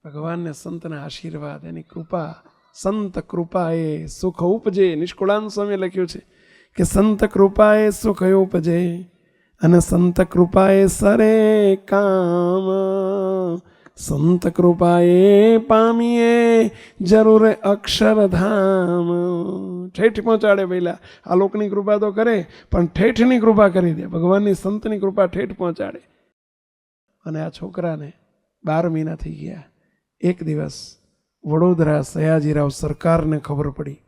ભગવાનને સંતના આશીર્વાદ, એની કૃપા, સંત કૃપા એ સુખ ઉપજે. નિષ્કુળાન સ્વામીએ લખ્યું છે કે સંત કૃપા એ સુખ ઉપજે અને સંત કૃપા એ સરે કામ, સંત કૃપા એ પામીએ જરૂર અક્ષરધામ. ઠેઠ પહોંચાડે. પહેલાં આ લોકની કૃપા તો કરે, પણ ઠેઠની કૃપા કરી દે. ભગવાનની સંતની કૃપા ઠેઠ પહોંચાડે. અને આ છોકરાને 12 મહિના થઈ ગયા. એક દિવસ વડોદરા સયાજીરાવ સરકારને ખબર પડી,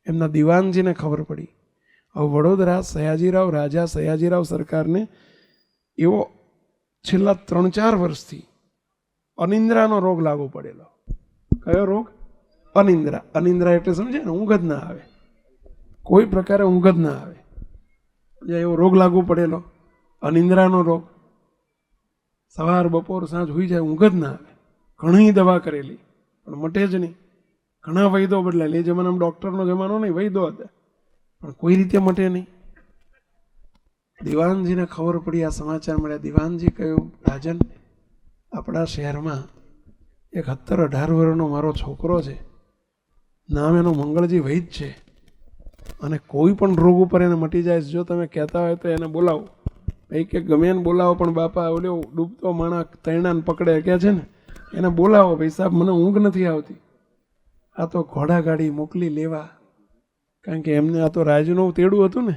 એમના દિવાનજીને ખબર પડી. હવે વડોદરા સયાજીરાવ, રાજા સયાજીરાવ સરકારને એવો છેલ્લા 3-4 વર્ષથી અનિંદ્રાનો રોગ લાગુ પડેલો. કયો રોગ? અનિંદ્રા. અનિંદ્રા એટલે સમજે ને, ઊંઘ જ ના આવે, કોઈ પ્રકારે ઊંઘ જ ના આવે. એવો રોગ લાગુ પડેલો, અનિંદ્રાનો રોગ. સવાર બપોર સાંજ હોઈ જાય, ઊંઘ જ ના આવે. ઘણી દવા કરેલી પણ મટે જ નહીં. ઘણા વૈદો બદલાય. એ જમાનામાં ડૉક્ટરનો જમાનો નહીં, વૈદો હતા, પણ કોઈ રીતે મટે નહીં. દિવાનજીને ખબર પડી, આ સમાચાર મળ્યા. દિવાનજી કહ્યું, રાજન, આપણા શહેરમાં એક 17-18 વર્ષનો મારો છોકરો છે, નામ એનો મંગળજી વૈદ છે, અને કોઈ પણ રોગ ઉપર એને મટી જાય. જો તમે કહેતા હોય તો એને બોલાવો. ભાઈ કે ગમે એને બોલાવો, પણ બાપા ઓલો ડૂબતો માણસ તૈણાને પકડે કે છે ને, એને બોલાવો. ભાઈ સાહેબ, મને ઊંઘ નથી આવતી. આ તો ઘોડાગાડી મોકલી લેવા, કારણ કે એમને આ તો રાજનું તેડું હતું ને,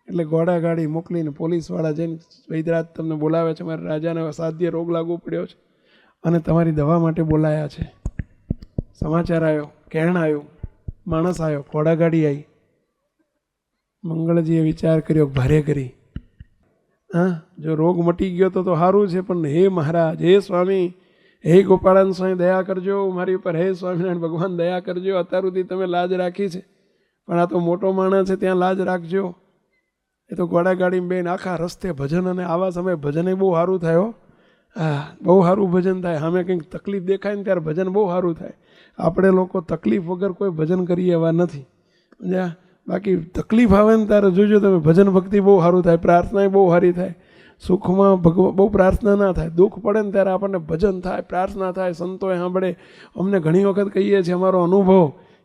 એટલે ઘોડાગાડી મોકલીને પોલીસવાળા જઈને, વૈદરાજ તમને બોલાવે છે, મારા રાજાને અસાધ્ય રોગ લાગુ પડ્યો છે અને તમારી દવા માટે બોલાયા છે. સમાચાર આવ્યો, કહેણ આવ્યું, માણસ આવ્યો, ઘોડાગાડી આવી. મંગળજીએ વિચાર કર્યો, ભારે કરી. હા, જો રોગ મટી ગયો તો સારું છે, પણ હે મહારાજ, હે સ્વામી, હે ગોપાળાન સ્વામી દયા કરજો મારી ઉપર, હે સ્વામિનારાયણ ભગવાન દયા કરજો. અત્યાર સુધી તમે લાજ રાખી છે, પણ આ તો મોટો માણસ છે, ત્યાં લાજ રાખજો. એ તો ઘોડાગાડીમાં બેન આખા રસ્તે ભજન, અને આવા સમયે ભજન બહુ સારું થાય હો. હા, બહુ સારું ભજન થાય. સામે કંઈક તકલીફ દેખાય ને ત્યારે ભજન બહુ સારું થાય. આપણે લોકો તકલીફ વગર કોઈ ભજન કરીએ એવા નથી. સમજ્યા? બાકી તકલીફ આવે ને ત્યારે જોજો તમે, ભજન ભક્તિ બહુ સારું થાય, પ્રાર્થના બહુ સારી થાય. સુખમાં બહુ પ્રાર્થના ના થાય. દુઃખ પડે ને ત્યારે આપણને ભજન થાય, પ્રાર્થના થાય, સંતોએ સાંભળે. અમને ઘણી વખત કહીએ છીએ અમારો અનુભવ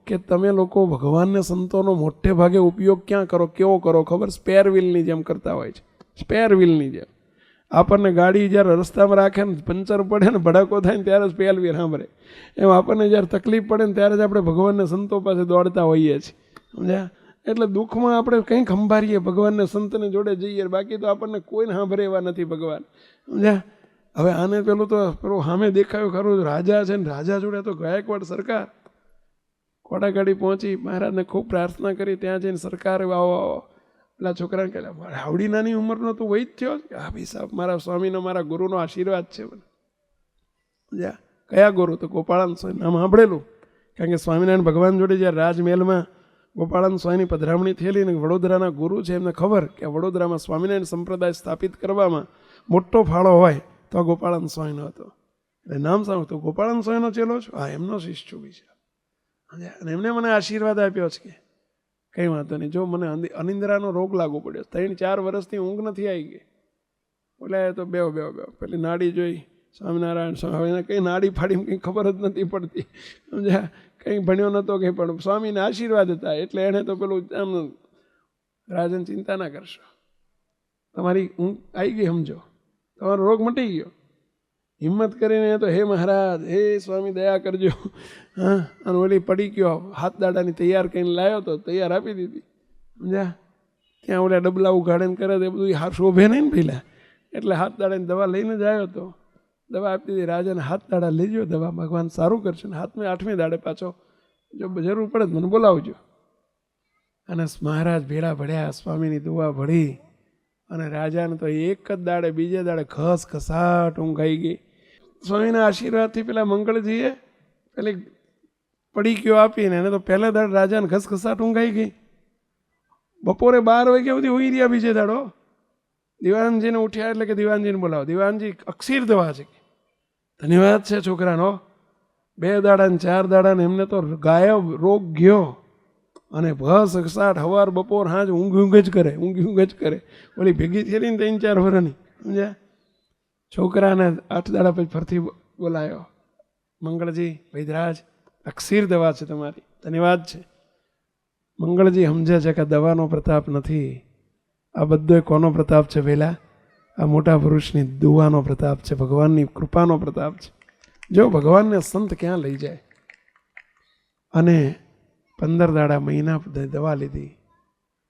કે તમે લોકો ભગવાનને સંતોનો મોટે ભાગે ઉપયોગ ક્યાં કરો, કેવો કરો ખબર? સ્પેર વ્હીલની જેમ કરતા હોય છે. સ્પેર વ્હીલની જેમ. આપણને ગાડી જ્યારે રસ્તામાં રાખે ને, પંચર પડે ને, ભડાકો થાય ને ત્યારે સ્પેર વ્હીલ સાંભળે. એમ આપણને જ્યારે તકલીફ પડે ને ત્યારે જ આપણે ભગવાનને સંતો પાસે દોડતા હોઈએ છીએ. સમજ્યા? એટલે દુઃખમાં આપણે કંઈક સંભાળીએ, ભગવાનને સંતને જોડે જઈએ. બાકી તો આપણને કોઈને સાંભળે એવા નથી ભગવાન. સમજ્યા? હવે આને પેલું તો પેલું સામે દેખાયું ખરું, રાજા છે ને, રાજા જોડે તો ગાયકવાડ સરકાર ઘોડાગાડી પહોંચી, મહારાજને ખૂબ પ્રાર્થના કરી. ત્યાં જઈને સરકારે આવો પેલા છોકરાને કહે, આવડી નાની ઉંમરનો તું વૈદ થયો? હા ભાઈ સાહેબ, મારા સ્વામીનો, મારા ગુરુનો આશીર્વાદ છે મને. સમજ્યા? કયા ગુરુ? તો ગોપાળાન સ્વામી નામ સાંભળેલું. કારણ કે સ્વામિનારાયણ ભગવાન જોડે જ્યારે રાજમહેલમાં ગોપાળાન સ્વામીની પધરામણી થયેલી ને વડોદરાના ગુરુ છે, એમને ખબર કે વડોદરામાં સ્વામિનારાયણ સંપ્રદાય સ્થાપિત કરવામાં મોટો ફાળો હોય તો ગોપાળાન સ્વામીનો હતો. એટલે નામ સાંભળ્યું તો ગોપાળાન સ્વામીનો ચેલો છું? હા, એમનો શિષ્ય છું બીજા. અને એમને મને આશીર્વાદ આપ્યો છે કે કંઈ વાંધો નહીં. જો મને અનિંદ્રાનો રોગ લાગુ પડ્યો, 3-4 વર્ષથી ઊંઘ નથી આવી ગઈ. બોલે તો બેવ પેલી નાડી જોઈ, સ્વામિનારાયણ સ્વામી કંઈ નાડી ફાડી કંઈ ખબર જ નથી પડતી. સમજ્યા? કંઈ ભણ્યો નહોતો કંઈ, પણ સ્વામીને આશીર્વાદ હતા એટલે એણે તો પેલું આમ, રાજન ચિંતા ના કરશો, તમારી ઊંઘ આવી ગઈ, સમજો તમારો રોગ મટી ગયો. હિંમત કરીને તો હે મહારાજ, હે સ્વામી દયા કરજો. હા, અને ઓલી પડી ગયો હાથ દાડાની તૈયાર કરીને લાવ્યો તો તૈયાર આપી દીધી. સમજ્યા? ત્યાં ઓલા ડબલા ઉઘાડે ને કરે તો એ બધું હાથ શોભે નહીં ને પહેલાં, એટલે હાથ દાડાની દવા લઈને જ આવ્યો તો દવા આપી દીધી. રાજાને હાથ દાડા લેજો, દવા ભગવાન સારું કરશે. ને હાથમાં 8મે દાડે પાછો જો જરૂર પડે તો મને બોલાવજો. અને મહારાજ ભેળા ભળ્યા, સ્વામીની દુઆ ભળી, અને રાજાને તો એક જ દાડે, બીજે દાડે ઘસઘસાટ ઊંઘ આવી ગઈ. સ્વામીના આશીર્વાદથી પેલા મંગળજીએ પેલી પડી ગયો આપીને એને તો પહેલા દાડે રાજાને ઘસઘસાટ ઊંઘ આવી ગઈ. બપોરે 12 વાગ્યા સુધી હોઈ રહ્યા. બીજે દાડો દિવાનજીને ઉઠ્યા એટલે કે દિવાનજીને બોલાવો. દિવાનજી અક્ષીર દવા છે. ધન્યવાદ છે છોકરાનો. 2 દાડા ને 4 દાડા ને એમને તો ગાયબ રોગ ગયો. અને બસ ઘસાટ હવાર બપોર હાજ ઊંઘ જ કરે, ઊંઘ જ કરે. ઓલી ભેગી થયેલી ને 3-4 વર્ષની. સમજ્યા? છોકરાને 8 દાડા પછી ફરતી બોલાયો. મંગળજી, વૈદરાજ, અક્ષીર દવા છે તમારી, ધન્યવાદ છે. મંગળજી સમજે છે કે દવાનો પ્રતાપ નથી, આ બધો કોનો પ્રતાપ છે? પહેલાં આ મોટા પુરુષની દુઆનો પ્રતાપ છે, ભગવાનની કૃપાનો પ્રતાપ છે. જો ભગવાનને સંત ક્યાં લઈ જાય. અને 15 દાડા મહિના દવા લીધી.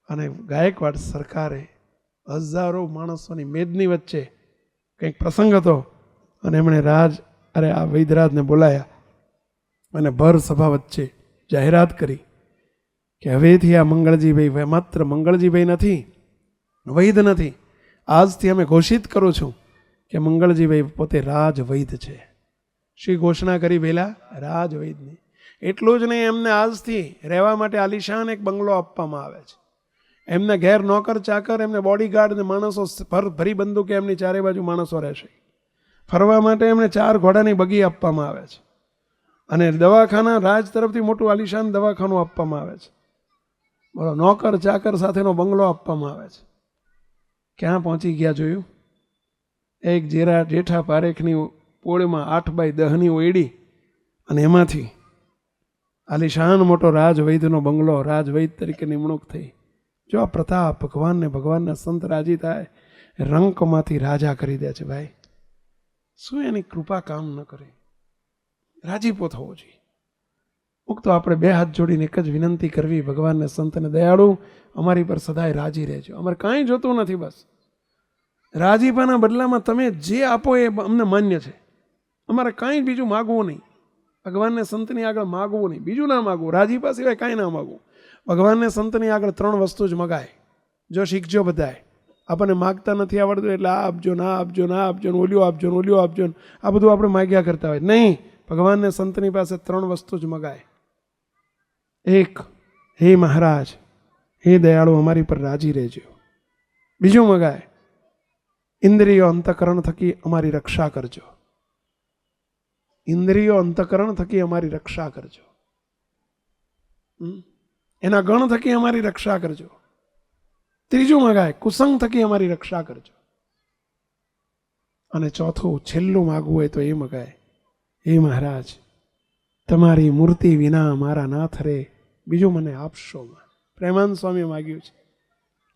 અને ગાયકવાડ સરકારે હજારો માણસોની મેદની વચ્ચે કંઈક પ્રસંગ હતો અને એમણે આ વૈદરાજને બોલાયા અને ભર સભા વચ્ચે જાહેરાત કરી કે હવેથી આ મંગળજીભાઈ માત્ર મંગળજીભાઈ નથી, વૈદ નથી, આજથી અમે ઘોષિત કરું છું કે મંગળજીભાઈ પોતે રાજવૈદ છે. શી ઘોષણા કરી પહેલા? રાજવૈદની. એટલું જ નહીં, એમને આજથી રહેવા માટે આલિશાન એક બંગલો આપવામાં આવે છે. એમના ઘેર નોકર ચાકર, એમને બોડીગાર્ડ ને માણસો ભરી બંદૂકે એમની ચારે બાજુ માણસો રહેશે. ફરવા માટે એમને 4 ઘોડાની બગી આપવામાં આવે છે. અને દવાખાના રાજ તરફથી મોટું આલિશાન દવાખાનું આપવામાં આવે છે. બોલો, નોકર ચાકર સાથેનો બંગલો આપવામાં આવે છે. ક્યાં પહોંચી ગયા જોયું? એક જેઠા પારેખની પોળમાં 8x10ની ઓયડી, અને એમાંથી આલિશાન મોટો રાજવૈદનો બંગલો, રાજવૈદ તરીકે નિમણૂક થઈ. જો આ પ્રતાપ, ભગવાનના સંત રાજી થાય, રંકમાંથી રાજા કરી દે છે. ભાઈ, શું એની કૃપા કામ ન કરે? રાજીપો થવો જોઈએ. મુક્તો આપણે 2 હાથ જોડીને એક જ વિનંતી કરવી, ભગવાનને સંતને દયાળુ અમારી પર સદાય રાજી રહેજો. અમારે કાંઈ જોતું નથી, બસ રાજીપાના બદલામાં તમે જે આપો એ અમને માન્ય છે. અમારે કાંઈ બીજું માગવું નહીં. ભગવાનને સંતની આગળ માગવું નહીં, બીજું ના માગવું. રાજીપા સિવાય કાંઈ ના માગવું. ભગવાનને સંતની આગળ 3 વસ્તુ જ મગાય. જો શીખજો બધાય. આપણને માગતા નથી આવડતું એટલે આ આપજો, ના આપજો, ના આપજો, ઓલ્યો આપજો, ઓલ્યો આપજો, આ બધું આપણે માગ્યા કરતા હોય. નહીં, ભગવાનને સંતની પાસે 3 વસ્તુ જ મગાય. 1, હે મહારાજ, હે દયાળુ અમારી પર રાજી રહેજો. બીજું મગાય, ઇન્દ્રિયો અંતકરણ થકી અમારી રક્ષા કરજો. ઇન્દ્રિયો અંતકરણ થકી અમારી રક્ષા કરજો. એના ગણ થકી અમારી રક્ષા કરજો. ત્રીજું મગાય, કુસંગ થકી અમારી રક્ષા કરજો. અને ચોથું છેલ્લું માગવું હોય તો એ મગાય, હે મહારાજ તમારી મૂર્તિ વિના મારા નાથ રે બીજું મને આપશો. પ્રેમાનંદ સ્વામી માગ્યું છે,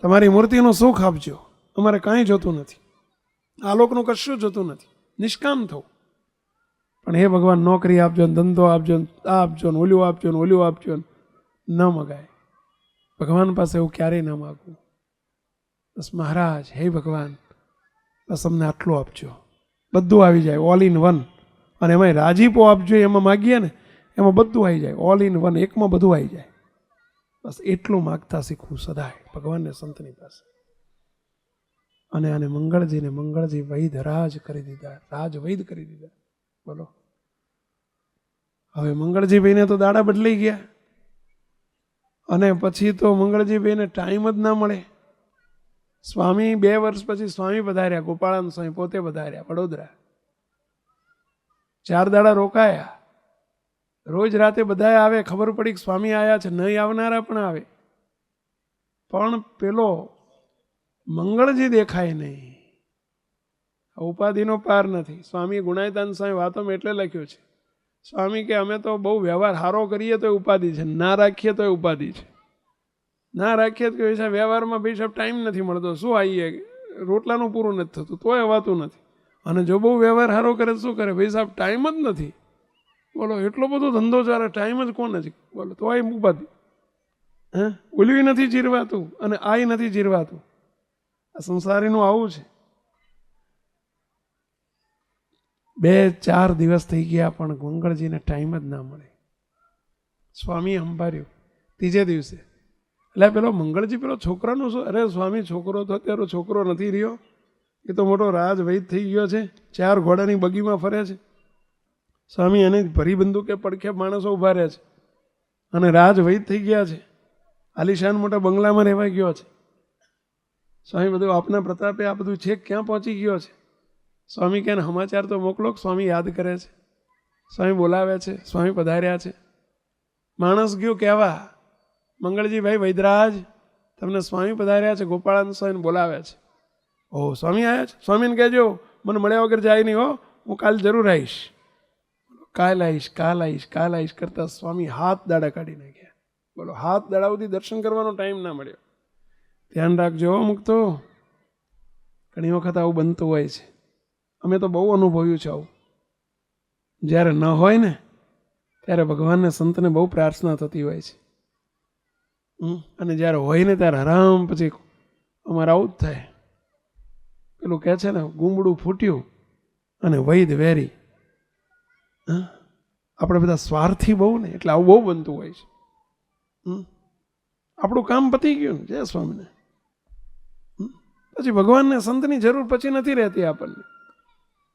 તમારી મૂર્તિનું સુખ આપજો, અમારે કાંઈ જોતું નથી, આલોકનું કશું જોતું નથી, નિષ્કામ થવું. પણ હે ભગવાન નોકરી આપજો, ધંધો આપજો, આ આપજો ને ઓલું આપજો ને ઓલું આપજો, ન મગાય. ભગવાન પાસે એવું ક્યારેય ન માગવું. બસ મહારાજ હે ભગવાન બસ અમને આટલું આપજો, બધું આવી જાય, ઓલ ઇન વન. અને એમાં રાજીપો આપજો, એમાં માગીએ ને એમાં બધું આવી જાય, ઓલ ઇન વન, એકમાં બધું આવી જાય. બસ એટલું માગતા શીખવું સદાય ભગવાનને સંતની પાસે. અને આને મંગળજી વૈદ રાજ કરી દીધા, રાજ વૈદ કરી દીધા. બોલો, હવે મંગળજી ભાઈને તો દાડા બદલાઈ ગયા, અને પછી તો મંગળજી ભાઈને ટાઈમ જ ના મળે. સ્વામી 2 વર્ષ પછી સ્વામી પધાર્યા, ગોપાળાનંદ સ્વામી પોતે પધાર્યા વડોદરા. 4 દાડા રોકાયા. રોજ રાતે બધા આવે, ખબર પડી કે સ્વામી આવ્યા છે, નહીં આવનારા પણ આવે, પણ પેલો મંગળજી દેખાય નહીં. ઉપાધિનો પાર નથી. સ્વામી ગુણાયતાન સ્વામી વાતોમાં એટલે લખ્યું છે, સ્વામી કે અમે તો બહુ વ્યવહાર સારો કરીએ તો ઉપાધિ છે, ના રાખીએ તો ઉપાધિ છે. ના રાખીએ તો પૈસા વ્યવહારમાં ભાઈ સાહેબ ટાઈમ નથી મળતો, શું આવીએ, રોટલાનું પૂરું નથી થતું તોય અવાતું નથી. અને જો બહુ વ્યવહાર સારો કરે તો શું કરે, ભાઈ સાહેબ ટાઈમ જ નથી. બોલો, એટલો બધો ધંધો ચાલે, ટાઈમ જ કોણ નથી. બોલો, તો આ ઉપાધિ. ઓલવી નથી જીરવાતું અને આય નથી જીરવાતું. આ સંસારીનું આવું છે. 2-4 દિવસ થઈ ગયા પણ મંગળજીને ટાઈમ જ ના મળે. સ્વામી સંભાળ્યું. 3જે દિવસે એટલે પેલો મંગળજી પેલો છોકરાનું શું, અરે સ્વામી છોકરો તો અત્યારે છોકરો નથી રહ્યો, એ તો મોટો રાજ વૈદ થઈ ગયો છે, 4 ઘોડાની બગીમાં ફરે છે. સ્વામી એને ભરી બંદૂકે પડખે માણસો ઉભા રહ્યા છે, અને રાજ વૈદ થઈ ગયા છે, આલિશાન મોટા બંગલામાં રહેવા ગયો છે. સ્વામી બધું આપના પ્રતાપે આ બધું છેક ક્યાં પહોંચી ગયો છે. સ્વામી કે સમાચાર તો મોકલો. સ્વામી યાદ કરે છે, સ્વામી બોલાવે છે, સ્વામી પધાર્યા છે. માણસ ગયો કહેવા, મંગળજીભાઈ વૈદરાજ તમને સ્વામી પધાર્યા છે, ગોપાળાનંદ સ્વામીને બોલાવે છે. ઓહ, સ્વામી આવ્યા છે, સ્વામીને કહેજો મને મળ્યા વગર જાય નહીં હો, હું કાલ જરૂર આવીશ. કાલ આવીશ, કાલ આવીશ, કાલ આવીશ કરતા સ્વામી હાથ દાડા કાઢી નાખ્યા. બોલો, હાથ દાડા સુધી દર્શન કરવાનો ટાઈમ ના મળ્યો. ધ્યાન રાખજો મુક્તો, ઘણી વખત આવું બનતું હોય છે. અમે તો બહુ અનુભવ્યું છે આવું. જ્યારે ન હોય ને ત્યારે ભગવાનને સંતને બહુ પ્રાર્થના થતી હોય છે, અને જ્યારે હોય ને ત્યારે આરામ પછી અમારે આવું જ થાય. પેલું કહે છે ને, ગુંબડું ફૂટ્યું અને વૈદ વેરી. આપણે બધા સ્વાર્થી બહુ ને એટલે આવું બહુ બનતું હોય છે. આપણું કામ પતી ગયું ને, જય સ્વામીને. પછી ભગવાનને સંતની જરૂર પછી નથી રહેતી આપણને.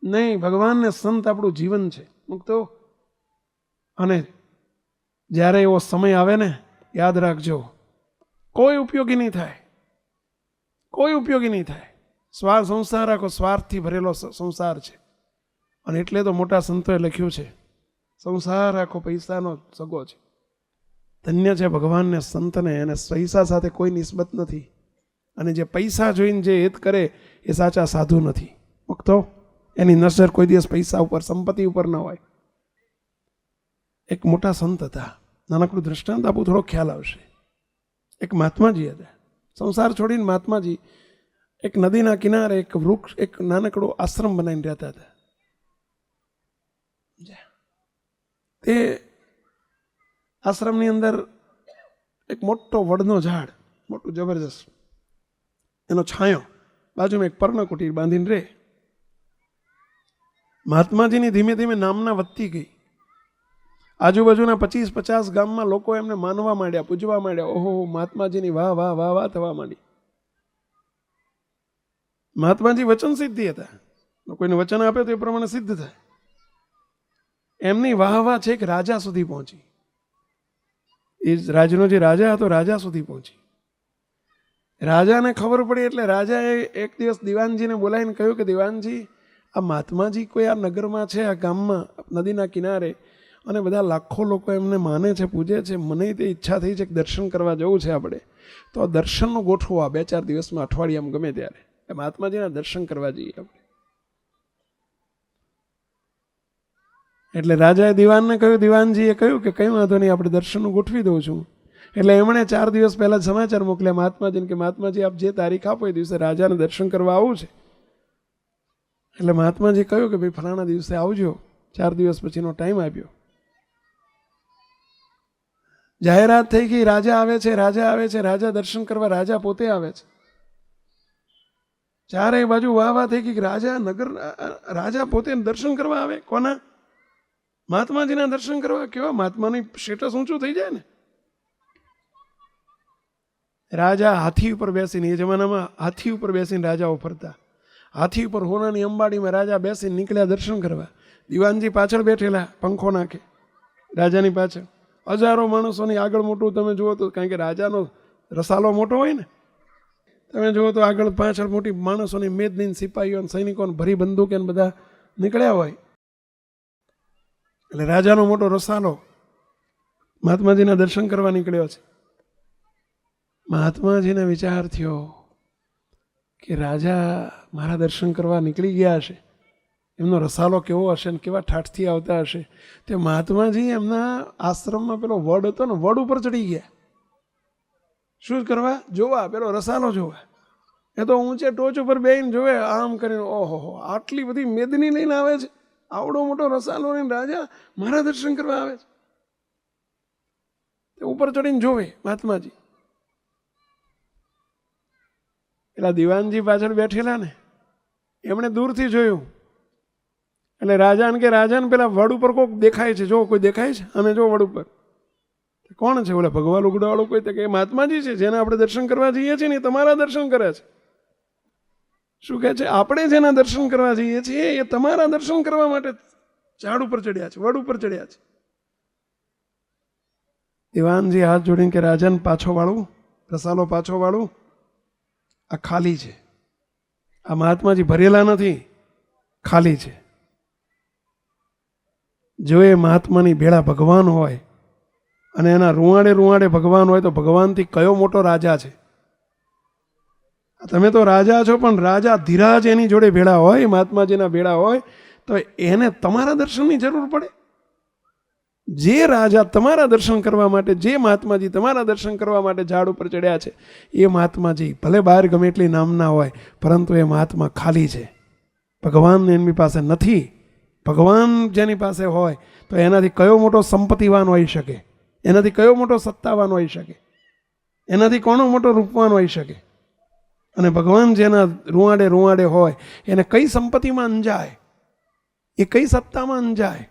નહીં, ભગવાનને સંત આપણું જીવન છે મુક્તો. અને જ્યારે એવો સમય આવે ને, યાદ રાખજો, કોઈ ઉપયોગી નહીં થાય, કોઈ ઉપયોગી નહીં થાય. સંસાર આખો સ્વાર્થથી ભરેલો સંસાર છે. અને એટલે તો મોટા સંતોએ લખ્યું છે, સંસાર આખો પૈસાનો સગો છે. ધન્ય છે ભગવાનને સંતને, એને પૈસા સાથે કોઈ નિસ્બત નથી. અને જે પૈસા જોઈને જે હિત કરે એ સાચા સાધુ નથી મુક્તો. એની નજર કોઈ દિવસ પૈસા ઉપર, સંપત્તિ ઉપર ન હોય. એક મોટા સંત હતા, નાનકડું દ્રષ્ટાંત આપું, થોડો ખ્યાલ આવશે. એક મહાત્માજી હતા, સંસાર છોડીને મહાત્માજી એક નદીના કિનારે એક વૃક્ષ, એક નાનકડો આશ્રમ બનાવીને રહેતા હતા. તે આશ્રમની અંદર એક મોટો વડનો ઝાડ, મોટું જબરજસ્ત, એનો છાંયો, બાજુમાં એક પર્ણકુટીર બાંધીને રહે. મહાત્માજીની ધીમે ધીમે નામના વધતી ગઈ. આજુબાજુના 25-50 ગામમાં લોકો એમને માનવા માંડ્યા, પૂજવા માંડ્યા. ઓહો, મહાત્માજીની વાહ વાહ વાહ વાહ થવા માંડી. મહાત્માજી વચન સિદ્ધિ હતા, કોઈને વચન આપે તો એ પ્રમાણે સિદ્ધ થાય. એમની વાહ વાહ છેક રાજા સુધી પહોંચી. એ રાજનો જે રાજા હતો, રાજા સુધી પહોંચી. રાજાને ખબર પડી એટલે રાજાએ એક દિવસ દિવાનજીને બોલાવીને કહ્યું કે દિવાનજી, આ મહાત્માજી કોઈ આ નગરમાં છે, આ ગામમાં નદીના કિનારે, અને બધા લાખો લોકો એમને માને છે, પૂજે છે. મને તે ઈચ્છા થઈ છે કે દર્શન કરવા જવું છે આપણે, તો આ દર્શનનું ગોઠવો, આ 2-4 દિવસમાં, અઠવાડિયામાં, ગમે ત્યારે એ મહાત્માજીના દર્શન કરવા જઈએ આપણે. એટલે રાજાએ દિવાનને કહ્યું, દિવાનજીએ કહ્યું કે કંઈ વાંધો નહીં, આપણે દર્શનનું ગોઠવી દઉં છું. એટલે એમણે 4 દિવસ પહેલા જ સમાચાર મોકલ્યા મહાત્માજીને કે મહાત્માજી, આપ જે તારીખ આપો એ દિવસે રાજાને દર્શન કરવા આવું છે. એટલે મહાત્માજી કહ્યું કે ભાઈ ફલાણા દિવસે આવજો. 4 દિવસ પછીનો ટાઈમ આપ્યો. જાહેરાત થઈ ગઈ, રાજા આવે છે, રાજા આવે છે, રાજા દર્શન કરવા, રાજા પોતે આવે છે. ચારેય બાજુ વાહ વાહ થઈ ગઈ કે રાજા પોતે દર્શન કરવા આવે. કોના? મહાત્માજીના દર્શન કરવા. કેવા મહાત્માની સ્ટેટસ ઊંચું થઈ જાય ને. રાજા હાથી ઉપર બેસીને, એ જમાનામાં હાથી ઉપર બેસીને રાજાઓ ફરતા, હાથી ઉપર હોનાની અંબાડીમાં રાજા બેસીને નીકળ્યા દર્શન કરવા. દિવાનજી પાછળ બેઠેલા, પંખો નાખે રાજાની પાછળ. હજારો માણસોની આગળ મોટું તમે જુઓ તો, કારણ કે રાજાનો રસાલો મોટો હોય ને, તમે જુઓ તો આગળ પાછળ મોટી માણસોની મેદની સિપાહીઓ સૈનિકોને ભરી બંદૂક એને બધા નીકળ્યા હોય. એટલે રાજાનો મોટો રસાલો મહાત્માજીના દર્શન કરવા નીકળ્યો છે. મહાત્માજીને વિચાર થયો કે રાજા મારા દર્શન કરવા નીકળી ગયા હશે, એમનો રસાલો કેવો હશે ને કેવા ઠાઠથી આવતા હશે. તે મહાત્માજી એમના આશ્રમમાં પેલો વડ હતો ને, વડ ઉપર ચડી ગયા. શું કરવા? જોવા, પેલો રસાલો જોવા. એ તો ઊંચે ટોચ ઉપર બેહીને જોવે, આમ કરીને, ઓહો, આટલી બધી મેદની લઈને આવે છે, આવડો મોટો રસાલો લઈને રાજા મારા દર્શન કરવા આવે છે. તે ઉપર ચડીને જોવે મહાત્માજી. પેલા દિવાનજી પાછળ બેઠેલા ને, એમણે દૂરથી જોયું. એટલે રાજાને કે, રાજાને પેલા વડ ઉપર કોઈક દેખાય છે, જો કોઈ દેખાય છે, અમે જો વડ ઉપર. કોણ છે? ઓલા ભગવાન ઉગડાવાળું કોઈ? તો કે મહાત્માજી છે, જેને આપણે દર્શન કરવા જઈએ છીએ ને એ તમારા દર્શન કરે છે. શું કહે છે? આપણે જેના દર્શન કરવા જઈએ છીએ એ તમારા દર્શન કરવા માટે ઝાડ ઉપર ચડ્યા છે, વડ ઉપર ચડ્યા છે. દિવાનજી હાથ જોડીને કે રાજાને પાછો વાળું, રસાલો પાછો વાળું, આ ખાલી છે. આ મહાત્માજી ભરેલા નથી, ખાલી છે. જો એ મહાત્માની ભેળા ભગવાન હોય અને એના રૂવાડે ભગવાન હોય તો ભગવાનથી કયો મોટો રાજા છે? તમે તો રાજા છો, પણ રાજા ધીરાજ એની જોડે ભેળા હોય, મહાત્માજીના ભેળા હોય, તો એને તમારા દર્શનની જરૂર પડે? જે રાજા તમારા દર્શન કરવા માટે, જે મહાત્માજી તમારા દર્શન કરવા માટે ઝાડ ઉપર ચડ્યા છે, એ મહાત્માજી ભલે બહાર ગમે એટલી નામના હોય, પરંતુ એ મહાત્મા ખાલી છે. ભગવાન એમની પાસે નથી. ભગવાન જેની પાસે હોય તો એનાથી કયો મોટો સંપત્તિવાન હોઈ શકે? એનાથી કયો મોટો સત્તાવાન હોઈ શકે? એનાથી કોનો મોટો રૂપવાન હોઈ શકે? અને ભગવાન જેના રૂવાડે હોય એને કઈ સંપત્તિમાં અંજાય? એ કઈ સત્તામાં અંજાય?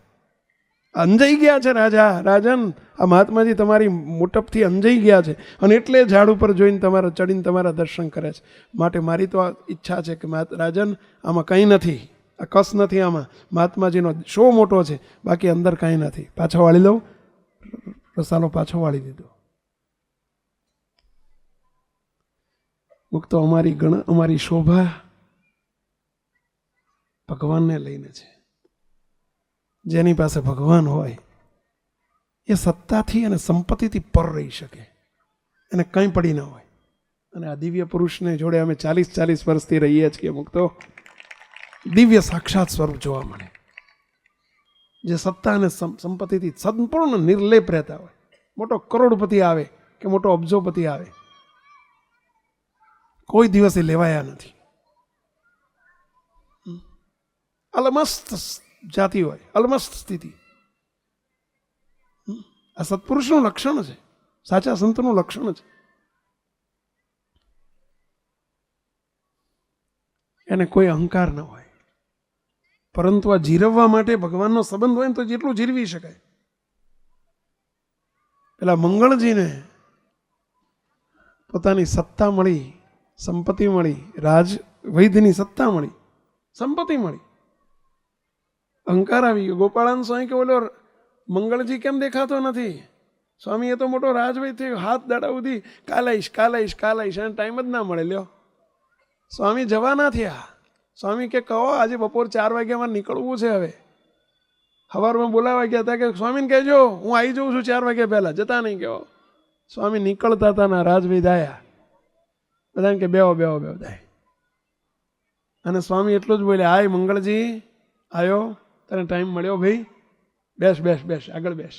અંજાઈ ગયા છે રાજન. આ મહાત્માજી તમારી મોટપથી અંજાઈ ગયા છે અને એટલે ઝાડ ઉપર જોઈને તમારા ચડીને તમારા દર્શન કરે છે. માટે મારી તો આ ઈચ્છા છે કે રાજન, આમાં કંઈ નથી, આ કસ નથી, આમાં મહાત્માજીનો શો મોટો છે, બાકી અંદર કાંઈ નથી. પાછો વાળી દઉં. રસાલો પાછો વાળી દીધો. મુક્તો અમારી શોભા ભગવાનને લઈને છે. જેની પાસે ભગવાન હોય એ સત્તાથી અને સંપત્તિથી પર રહી શકે, એને કંઈ પડી ન હોય. અને આ દિવ્ય પુરુષને જોડે અમે 40 વર્ષથી રહીએ છીએ. મુક્તો દિવ્ય સાક્ષાત સ્વરૂપ જોવા મળે, જે સત્તા અને સંપત્તિથી સંપૂર્ણ નિર્લેપ રહેતા હોય. મોટો કરોડપતિ આવે કે મોટો અબજોપતિ આવે, કોઈ દિવસે લેવાયા નથી. અલમસ્ત જાતિ હોય, અલમસ્ત સ્થિતિ. આ સત્પુરુષનું લક્ષણ છે, સાચા સંતનું લક્ષણ છે. એને કોઈ અહંકાર ન હોય, પરંતુ આ જીરવવા માટે ભગવાનનો સંબંધ હોય ને તો જેટલું જીરવી શકાય. પેલા મંગળજીને પોતાની સત્તા મળી, સંપત્તિ મળી, વૈદ્યની સત્તા મળી, સંપત્તિ મળી, અહંકાર આવી ગયો. ગોપાળાન સ્વામી કે બોલો મંગળજી કેમ દેખાતો નથી? સ્વામી એ તો મોટો રાજભાઈ થયો, હાથ દાડા સુધી કાલ આવીશ અને ટાઈમ જ ના મળે. લ્યો, સ્વામી જવાના થયા. સ્વામી કે કહો આજે બપોર 4 વાગ્યામાં નીકળવું છે. હવે સવારમાં બોલાવા ગયા હતા કે સ્વામીને કહેજો હું આવી જાઉં છું 4 વાગ્યા પહેલાં, જતા નહીં કહો. સ્વામી નીકળતા હતા ના રાજભાઈ દાયા બધાને કે બેહો દાય. અને સ્વામી એટલું જ બોલ્યા, આય મંગળજી આવ્યો, તને ટાઈમ મળ્યો ભાઈ, બેસ આગળ બેસ.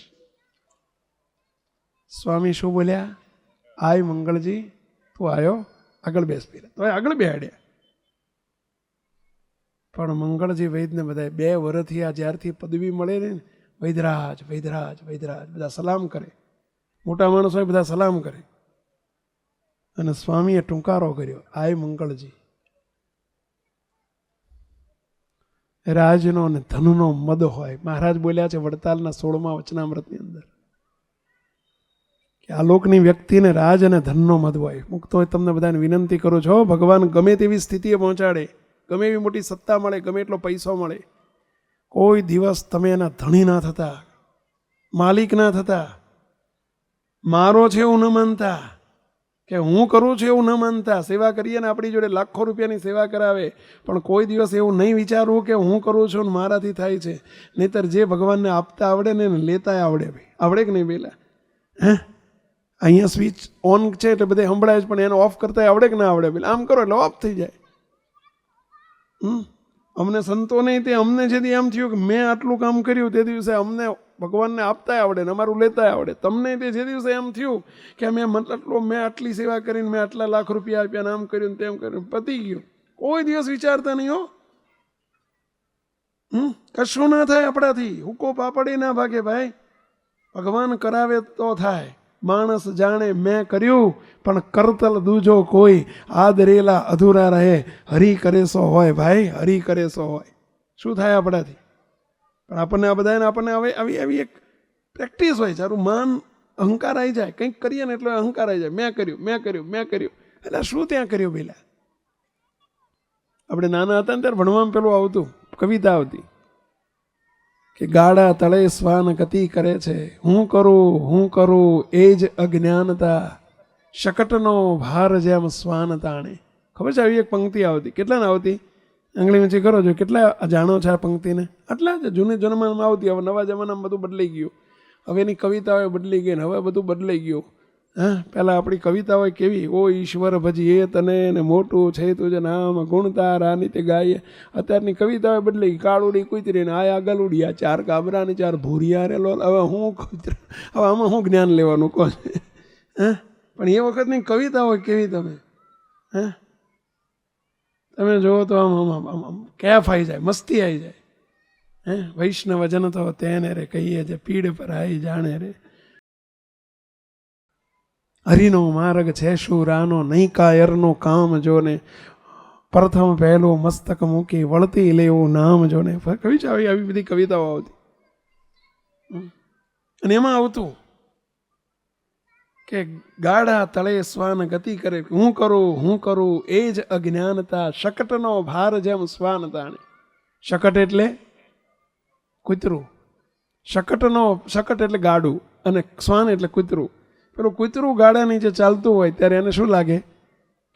સ્વામી શું બોલ્યા? આય મંગળજી તું આવ્યો, આગળ બેસ. પેલા તો આગળ બેહાડ્યા. પણ મંગળજી વૈદને બધા 2 વર્ષથી આ જ્યારથી પદવી મળે ને, વૈદરાજ બધા સલામ કરે. મોટા માણસો બધા સલામ કરે. અને સ્વામીએ ટૂંકારો કર્યો, આય મંગળજી. રાજનો અને ધનનો મદ હોય. મહારાજ બોલ્યા છે વડતાલના 16મા વચનામૃતની અંદર કે આ લોકની વ્યક્તિને રાજ અને ધનનો મદ હોય. મુક્ત હોય તમને બધાને વિનંતી કરું છો, ભગવાન ગમે તેવી સ્થિતિએ પહોંચાડે, ગમે એવી મોટી સત્તા મળે, ગમે એટલો પૈસો મળે, કોઈ દિવસ તમે એના ધણી ના થતા, માલિક ના થતા, મારો છે એવું ન માનતા, કે હું કરું છું એવું ન માનતા. સેવા કરીએ ને આપણી જોડે લાખો રૂપિયાની સેવા કરાવે, પણ કોઈ દિવસ એવું નહીં વિચારવું કે હું કરું છું ને મારાથી થાય છે. નહીતર જે ભગવાનને આપતા આવડે ને લેતા આવડે. ભાઈ આવડે કે નહીં પેલા? અહીંયા સ્વિચ ઓન છે એટલે બધે સંભળાય છે, પણ એને ઓફ કરતા આવડે કે ના આવડે? પેલા આમ કરો એટલે ઓફ થઈ જાય. અમને સંતો નહીં, તે અમને જેથી એમ થયું કે મેં આટલું કામ કર્યું તે દિવસે અમને ભગવાનને આપતા આવડે ને અમારું લેતા આવડે. તમને તે જે દિવસે એમ થયું કે મેં આટલી સેવા કરીને મેં આટલા લાખ રૂપિયા આપ્યા ને આમ કર્યું તેમ કર્યું, પતી ગયું. કોઈ દિવસ વિચારતા નહીં હો. કશું ના થાય આપણાથી, હુકો પાપડી ના ભાગે ભાઈ. ભગવાન કરાવે તો થાય. માણસ જાણે મેં કર્યું, પણ કરતલ દૂજો કોઈ, આદરેલા અધૂરા રહે. હરી કરે સો હોય ભાઈ, હરી કરે સો હોય. શું થાય આપણાથી? પણ આપણને આ બધાને આપણને હવે આવી એક પ્રેક્ટિસ હોય. સારું માન અહંકાર આવી જાય, કંઈક કરીએ ને એટલે અહંકાર આવી જાય. મેં કર્યું. એટલે શું ત્યાં કર્યું? પેલા આપણે નાના હતા ને ત્યારે ભણવામાં પેલું આવતું, કવિતા આવતી કે ગાડા તળે શ્વાન ગતિ કરે છે, હું કરું એ જ અજ્ઞાનતા, શકટનો ભાર જેમ શ્વાન તાણે. ખબર છે આવી એક પંક્તિ આવતી? કેટલાને આવતી? આંગળી ઊંચી કરો છો, કેટલા જાણો છે આ પંક્તિને? આટલા જ જૂની જન્મમાં આવતી. હવે નવા જમાનામાં બધું બદલાઈ ગયું. હવે એની કવિતાઓ બદલાઈ ગઈ ને હવે બધું બદલાઈ ગયું. પહેલાં આપણી કવિતાઓ કેવી, ઓ ઈશ્વર ભજીએ તને ને મોટું છે તુજ નામ ગુણ તારા નિત્ય ગાય. અત્યારની કવિતાઓ બદલાઈ. કાળુડી કૂતરી ને આયા ગલુડિયા, 4 કાબરા ને 4 ભૂરિયા રે લોલ. હવે હું કૂતરા, હવે આમાં શું જ્ઞાન લેવાનું કહો? પણ એ વખતની કવિતાઓ કેવી! તમે જુઓ તો આમ કેફ આવી જાય, મસ્તી આવી જાય. વૈષ્ણવ જન તો તેને રે કહીએ જે પીડ પર આવી જાણે રે. હરિનો માર્ગ છે શું રાનો, નહીં કાયરનું કામ જોને. પ્રથમ પહેલું મસ્તક મૂકી વળતી લેવું નામ જોને. કવિ છે આવી બધી કવિતાઓ આવતી. અને એમાં આવતું કે ગાડા તળે શ્વાન ગતિ કરે, હું કરું એ જ અજ્ઞાનતા, શકટનો ભાર જેમ શ્વાન તાણે. શકટ એટલે કૂતરું. શકટ એટલે ગાડું અને શ્વાન એટલે કૂતરું. પેલું કૂતરું ગાડા નીચે ચાલતું હોય ત્યારે એને શું લાગે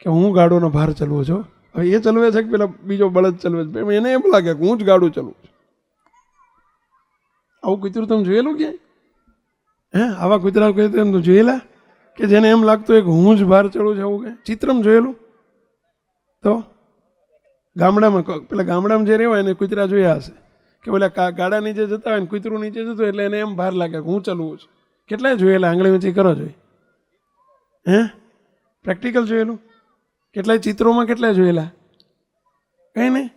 કે હું ગાડોનો ભાર ચલવું છું. હવે એ ચલવે છે કે પેલા બીજો બળદ ચલવે છે? એને એમ લાગે કે હું જ ગાડું ચલવું છું. આવું કૂતરું તમે જોયેલું ક્યાંય? આવા કૂતરા તમે જોયેલા કે જેને એમ લાગતું હોય કે હું જ ભાર ચડું છું? એવું કે ચિત્રમ જોયેલું? તો ગામડામાં જે રહેવાય એને કૂતરા જોયા હશે કે પેલા ગાડા નીચે જતા હોય ને કૂતરું નીચે જતું હોય એટલે એને એમ ભાર લાગે કે હું ચલવું છું. કેટલાય જોયેલા? આંગળી ઊંચી કરો જોઈ. પ્રેક્ટિકલ જોયેલું? કેટલાય ચિત્રોમાં કેટલાય જોયેલા? કંઈ નહીં.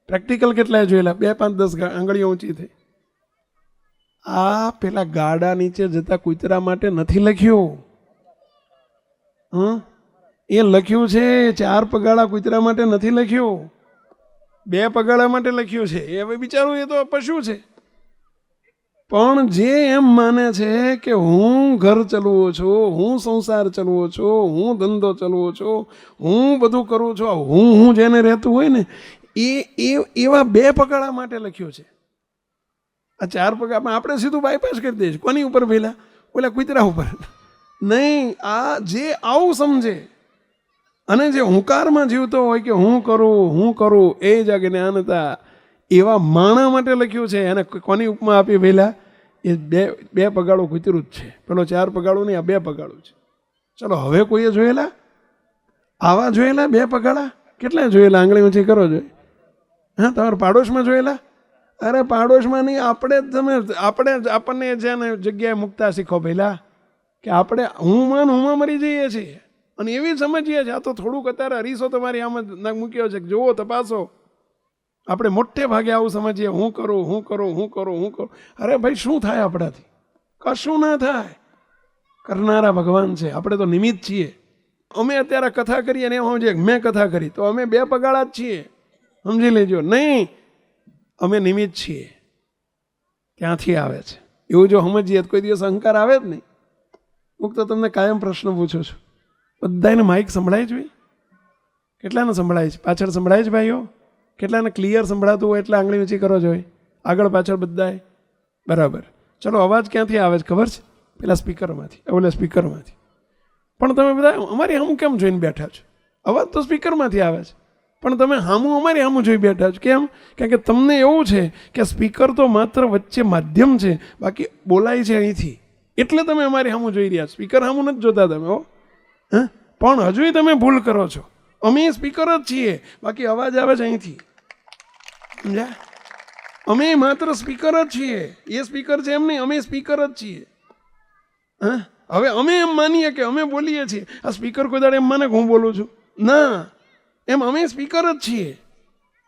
પ્રેક્ટિકલ કેટલાય જોયેલા? 2, 5, 10 આંગળીઓ ઊંચી થઈ. આ પેલા ગાડા નીચે જતા કૂતરા માટે નથી લખ્યું. એ લખ્યું છે 4 પગાળા કૂતરા માટે નથી લખ્યું, 2 પગાળા માટે લખ્યું છે. એ હવે બિચારું એ તો પશુ છે. પણ જે એમ માને છે કે હું ઘર ચલવું છું, હું સંસાર ચલવો છું, હું ધંધો ચલવો છું, હું બધું કરું છું, હું જેને રહેતું હોય ને એવા 2 પગાળા માટે લખ્યું છે. આ 4 પગાળામાં આપણે સીધું બાયપાસ કરી દઈએ છીએ. કોની ઉપર પહેલા? ઓલા કૂતરા ઉપર નહીં. આ જે આવું સમજે અને જે હુંકારમાં જીવતો હોય કે હું કરું એ જ અજ્ઞાનતા, એવા માણા માટે લખ્યું છે. એને કોની ઉપમા આપી પહેલા? એ બે પગાળું કૂતરું જ છે. પેલો 4 પગાળું નહીં, આ 2 પગાળું છે. ચલો હવે કોઈએ જોયેલા આવા જોયેલા 2 પગાળા? કેટલા જોયેલા? આંગળી ઊંચી કરો જોઈએ. હા, તમારા પાડોશમાં જોયેલા? અરે પાડોશમાં નહીં, આપણને છે ને જગ્યાએ મૂકતા શીખો પહેલા કે આપણે હુંમાં મરી જઈએ છીએ અને એવી સમજીએ છીએ. આ તો થોડુંક અત્યારે અરીસો તમારી આમ જ મૂક્યો છે, જુઓ, તપાસો. આપણે મોટે ભાગે આવું સમજીએ, હું કરું. અરે ભાઈ, શું થાય આપણાથી? કશું ના થાય. કરનારા ભગવાન છે, આપણે તો નિમિત્ત છીએ. અમે અત્યારે કથા કરીએ ને એમ સમજીએ મેં કથા કરી તો અમે 2 પગાળા જ છીએ, સમજી લેજો. નહીં, અમે નિમિત્ત છીએ. ત્યાંથી આવે છે. એવું જો સમજીએ તો કોઈ દિવસ અહંકાર આવે જ નહીં. હું તો તમને કાયમ પ્રશ્ન પૂછું છું, બધાને માઇક સંભળાય જ ભાઈ? કેટલાને સંભળાય છે? પાછળ સંભળાય છે ભાઈઓ? કેટલાને ક્લિયર સંભળાતું હોય એટલે આંગળી ઊંચી કરો જોઈએ. આગળ પાછળ બધાય બરાબર. ચલો, અવાજ ક્યાંથી આવે છે ખબર છે? પેલા સ્પીકરમાંથી, ઓલા સ્પીકરમાંથી. પણ તમે બધા અમારી સામું કેમ જોઈને બેઠા છો? અવાજ તો સ્પીકરમાંથી આવે છે, પણ તમે સામું અમારી સામું જોઈ બેઠા છો. કેમ? કારણ કે તમને એવું છે કે સ્પીકર તો માત્ર વચ્ચે માધ્યમ છે, બાકી બોલાય છે અહીંથી. એટલે તમે અમારી સામું જોઈ રહ્યા છો. સ્પીકર સામું નથી જોતા તમે. હા, પણ હજુય તમે ભૂલ કરો છો. અમે સ્પીકર જ છીએ, બાકી અવાજ આવે છે અહીંથી. સમજ્યા? અમે માત્ર સ્પીકર જ છીએ. એ સ્પીકર છે એમ નહીં, અમે સ્પીકર જ છીએ. હા, હવે અમે એમ માનીએ કે અમે બોલીએ છીએ. આ સ્પીકર કોઈ દાડે એમ માને કે હું બોલું છું? ના, એમ અમે સ્પીકર જ છીએ.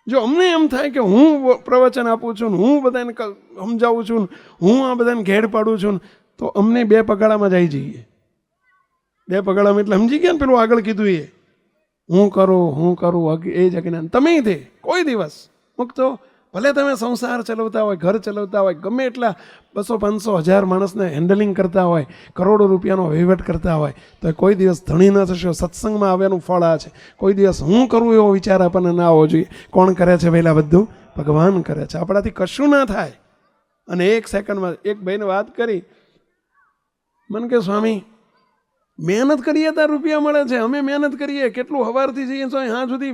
જો અમને એમ થાય કે હું પ્રવચન આપું છું, હું બધાને સમજાવું છું, હું આ બધાને ઘેડ પાડું છું, તો અમને 2 પગાળામાં જ આવી જઈએ. 2 પગાળામાં એટલે સમજી ગયા ને? પેલું આગળ કીધું એ હું કરું એ જ અજ્ઞાન. તમે તે કોઈ દિવસ મુક્તો, ભલે તમે સંસાર ચલાવતા હોય, ઘર ચલાવતા હોય, ગમે એટલા 200, 500, 1000 માણસને હેન્ડલિંગ કરતા હોય, કરોડો રૂપિયાનો વહીવટ કરતા હોય, તો કોઈ દિવસ ધણી ન થશો. સત્સંગમાં આવ્યાનું ફળ આ છે. કોઈ દિવસ હું કરું એવો વિચાર આપણને ના આવવો જોઈએ. કોણ કરે છે પહેલાં? બધું ભગવાન કરે છે. આપણાથી કશું ના થાય. અને 1 સેકન્ડમાં એક ભાઈને વાત કરી, મને કે સ્વામી, મહેનત કરીએ ત્યાં રૂપિયા મળે છે. અમે મહેનત કરીએ, કેટલું સવારથી જઈએ તો હા સુધી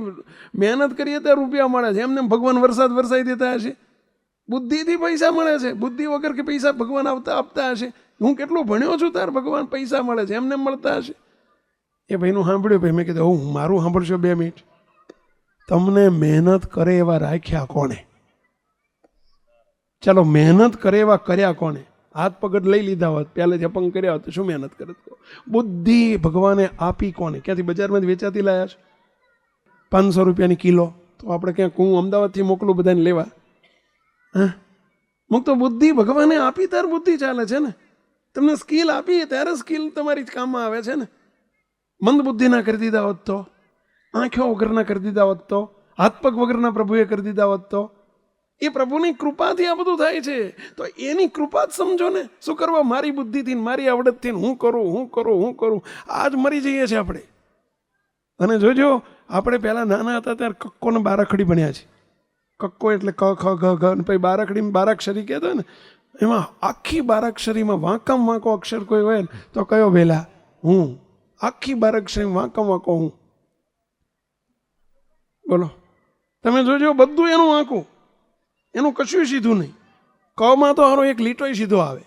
મહેનત કરીએ ત્યાં રૂપિયા મળે છે. એમને ભગવાન વરસાદ વરસાઈ દેતા હશે. બુદ્ધિથી પૈસા મળે છે. બુદ્ધિ વગર કે પૈસા ભગવાન આપતા હશે. હું કેટલું ભણ્યો છું તાર ભગવાન પૈસા મળે છે, એમને મળતા હશે. એ ભાઈનું સાંભળ્યું. ભાઈ મેં કીધું, હું મારું સાંભળશો 2 મિનિટ. તમને મહેનત કરે એવા રાખ્યા કોણે? ચાલો, મહેનત કરે એવા કર્યા કોણે? હાથ પગડ લઈ લીધા હોત, પહેલેથી અપંગ કર્યા હોત તો શું મહેનત કરે? બુદ્ધિ ભગવાને આપી કોને? ક્યાંથી? બજારમાંથી વેચાતી લાયા છે 500 રૂપિયાની કિલો. તો આપણે ક્યાંક હું અમદાવાદથી મોકલું બધાને લેવા? હા, મુક્તો બુદ્ધિ ભગવાને આપી તાર બુદ્ધિ ચાલે છે ને. તમને સ્કિલ આપી ત્યારે સ્કિલ તમારી કામમાં આવે છે ને. મંદ બુદ્ધિના કરી દીધા હોત તો, આંખો વગરના કરી દીધા હોત તો, હાથ પગ વગરના પ્રભુએ કરી દીધા હોત તો, એ પ્રભુની કૃપાથી આ બધું થાય છે. તો એની કૃપા જ સમજો ને. શું કરવા? મારી બુદ્ધિથી, મારી આવડતથી હું કરું. આજ મરી જઈએ છીએ આપણે. અને જોજો, આપણે પહેલાં નાના હતા ત્યારે કક્કોને બારાખડી ભણ્યા છે. કક્કો એટલે ક ખ ગ ઘ, પછી બારાખડીમાં બારાક્ષરી કહેતો ને, એમાં આખી બારાક્ષરીમાં વાંકામ વાંકો અક્ષર કોઈ હોય ને તો કયો વહેલા? હું. આખી બારાક્ષરીમાં વાંકામ વાંકો હું. બોલો, તમે જોજો, બધું એનું વાંકું, એનું કશું સીધું નહીં. કમાં તો હારો 1 લીટોય સીધો આવે,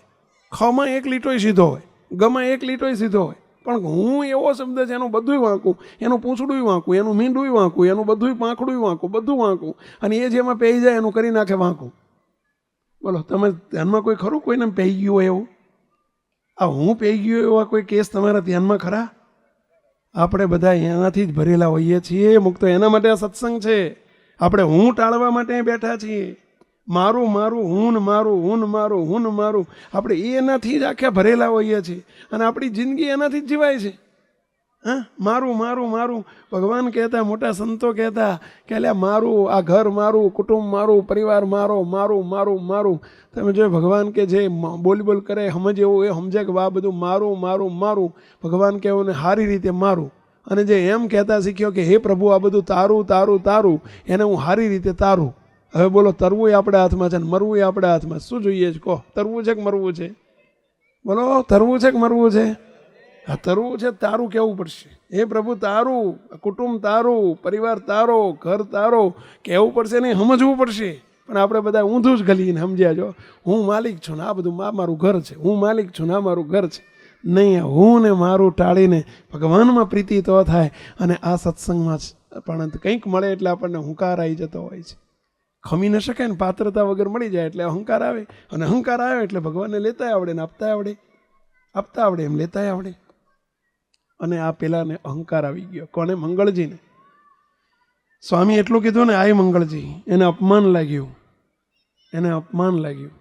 ખમાં 1 લીટોય સીધો હોય, ગમાં 1 લીટોય સીધો હોય. પણ હું એવો શબ્દ છે, એનું બધું વાંકું, એનું પૂંછડું વાંકું, એનું મીંડું વાંકું, એનું બધું પાંખડું વાંકું, બધું વાંકું. અને એ જેમાં પહેરી જાય એનું કરી નાખે વાંકું. બોલો, તમે ધ્યાનમાં કોઈ ખરું કોઈને પહેરી ગયું હોય એવું? આ હું પહેરી ગયો એવા કોઈ કેસ તમારા ધ્યાનમાં ખરા? આપણે બધા એનાથી જ ભરેલા હોઈએ છીએ. મુક્ત એના માટે આ સત્સંગ છે. આપણે હું ટાળવા માટે બેઠા છીએ. મારું હું મારું. આપણે એનાથી જ આખા ભરેલા હોઈએ છીએ. અને આપણી જિંદગી એનાથી જ જીવાય છે. હા, મારું. ભગવાન કહેતા, મોટા સંતો કહેતા કે અલ્યા મારું, આ ઘર મારું, કુટુંબ મારું, પરિવાર મારું. તમે જો ભગવાન કે જે બોલ કરે સમજ એવું એ સમજે કે આ બધું મારું. ભગવાન કહેવું ને સારી રીતે મારું. અને જે એમ કહેતા શીખ્યો કે હે પ્રભુ, આ બધું તારું, એને હું સારી રીતે તારું. હવે બોલો, તરવું એ આપણા હાથમાં છે ને મરવું એ આપણા હાથમાં. શું જોઈએ છે કહો? તરવું છે કે મરવું છે? બોલો, તરવું છે કે મરવું છે? હા, તરવું છે. તારું કહેવું પડશે, હે પ્રભુ તારું, કુટુંબ તારું, પરિવાર તારો, ઘર તારો, કહેવું પડશે નહીં, સમજવું પડશે. પણ આપણે બધા ઊંધું જ ગલીને સમજ્યા જો, હું માલિક છું ને આ બધું મારું ઘર છે, હું માલિક છું ને આ મારું ઘર છે. નહીં, હું ને મારું ટાળીને ભગવાનમાં પ્રીતિ તો થાય. અને આ સત્સંગમાં જ પણ કંઈક મળે એટલે આપણને હુંકાર આવી જતો હોય છે. ખમી ન શકાય ને, પાત્રતા વગર મળી જાય એટલે અહંકાર આવે, અને અહંકાર આવે એટલે ભગવાનને લેતા આવડે ને આપતા આવડે એમ લેતા આવડે. અને આ પેલાને અહંકાર આવી ગયો. કોને? મંગળજીને. સ્વામી એટલું કીધું ને, આય મંગળજી, એને અપમાન લાગ્યું.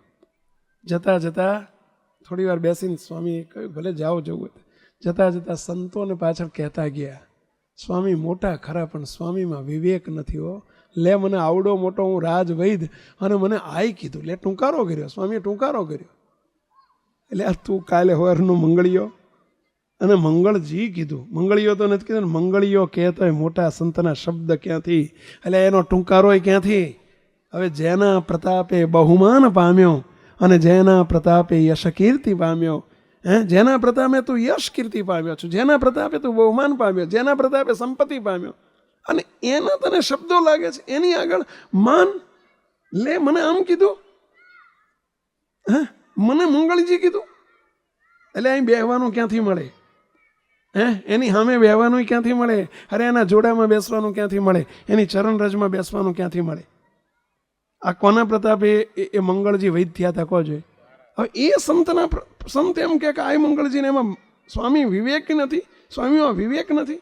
જતા જતા થોડી વાર બેસીને સ્વામીએ કહ્યું, ભલે જાઓ જવું. જતા જતા સંતોને પાછળ કહેતા ગયા, સ્વામી મોટા ખરા પણ સ્વામીમાં વિવેક નથી હો. લે મને આવડો મોટો હું રાજ વૈદ અને મને આય કીધું, લે ટૂંકારો કર્યો. સ્વામીએ ટૂંકારો કર્યો. એટલે આ તું કાલે હોરનો મંગળીયો અને મંગળજી કીધું. મંગળીયો તો નથી કીધું ને, મંગળીયો કહેતો હોય મોટા સંતના શબ્દ ક્યાંથી? એટલે એનો ટૂંકારો ક્યાંથી? હવે જેના પ્રતાપે બહુમાન પામ્યો અને જેના પ્રતાપે યશ કીર્તિ પામ્યો, જેના પ્રતાપે તું યશ કીર્તિ પામ્યો છું, જેના પ્રતાપે તું બહુમાન પામ્યો, જેના પ્રતાપે સંપત્તિ પામ્યો, અને એના તને શબ્દો લાગે છે એની આગળ માન લે. મને આમ કીધું, મને મંગળજી કીધું. એટલે અહીં બેહવાનું ક્યાંથી મળે? એની સામે બેહવાનું ક્યાંથી મળે? અરે એના જોડામાં બેસવાનું ક્યાંથી મળે? એની ચરણ રજમાં બેસવાનું ક્યાંથી મળે? આ કોના પ્રતાપે એ મંગળજી વૈદ થયા હતા? કહો જોઈએ. હવે એ સંત એમ કે આ મંગળજીને એમાં સ્વામી વિવેક નથી, સ્વામીમાં વિવેક નથી.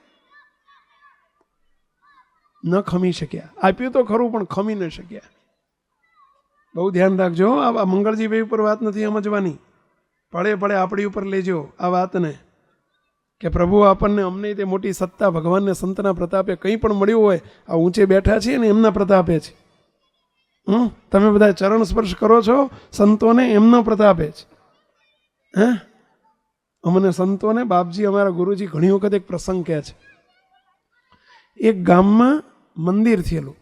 ન ખમી શક્યા. આપ્યું તો ખરું પણ ખમી ન શક્યા. બહુ ધ્યાન રાખજો. આ મંગળજી ભાઈ ઉપર વાત નથી સમજવાની. પડે આપણી ઉપર લેજો આ વાતને, કે પ્રભુ આપણને અમને તે મોટી સત્તા ભગવાનને સંતના પ્રતાપે કંઈ પણ મળ્યું હોય, આ ઊંચે બેઠા છીએ ને એમના પ્રતાપે છે. તમે બધા ચરણ સ્પર્શ કરો છો સંતોને, એમનો પ્રતાપે છે. અમને સંતોને બાપજી અમારા ગુરુજી ઘણી વખત એક પ્રસંગ કહે છે. એક ગામમાં મંદિર થયેલું,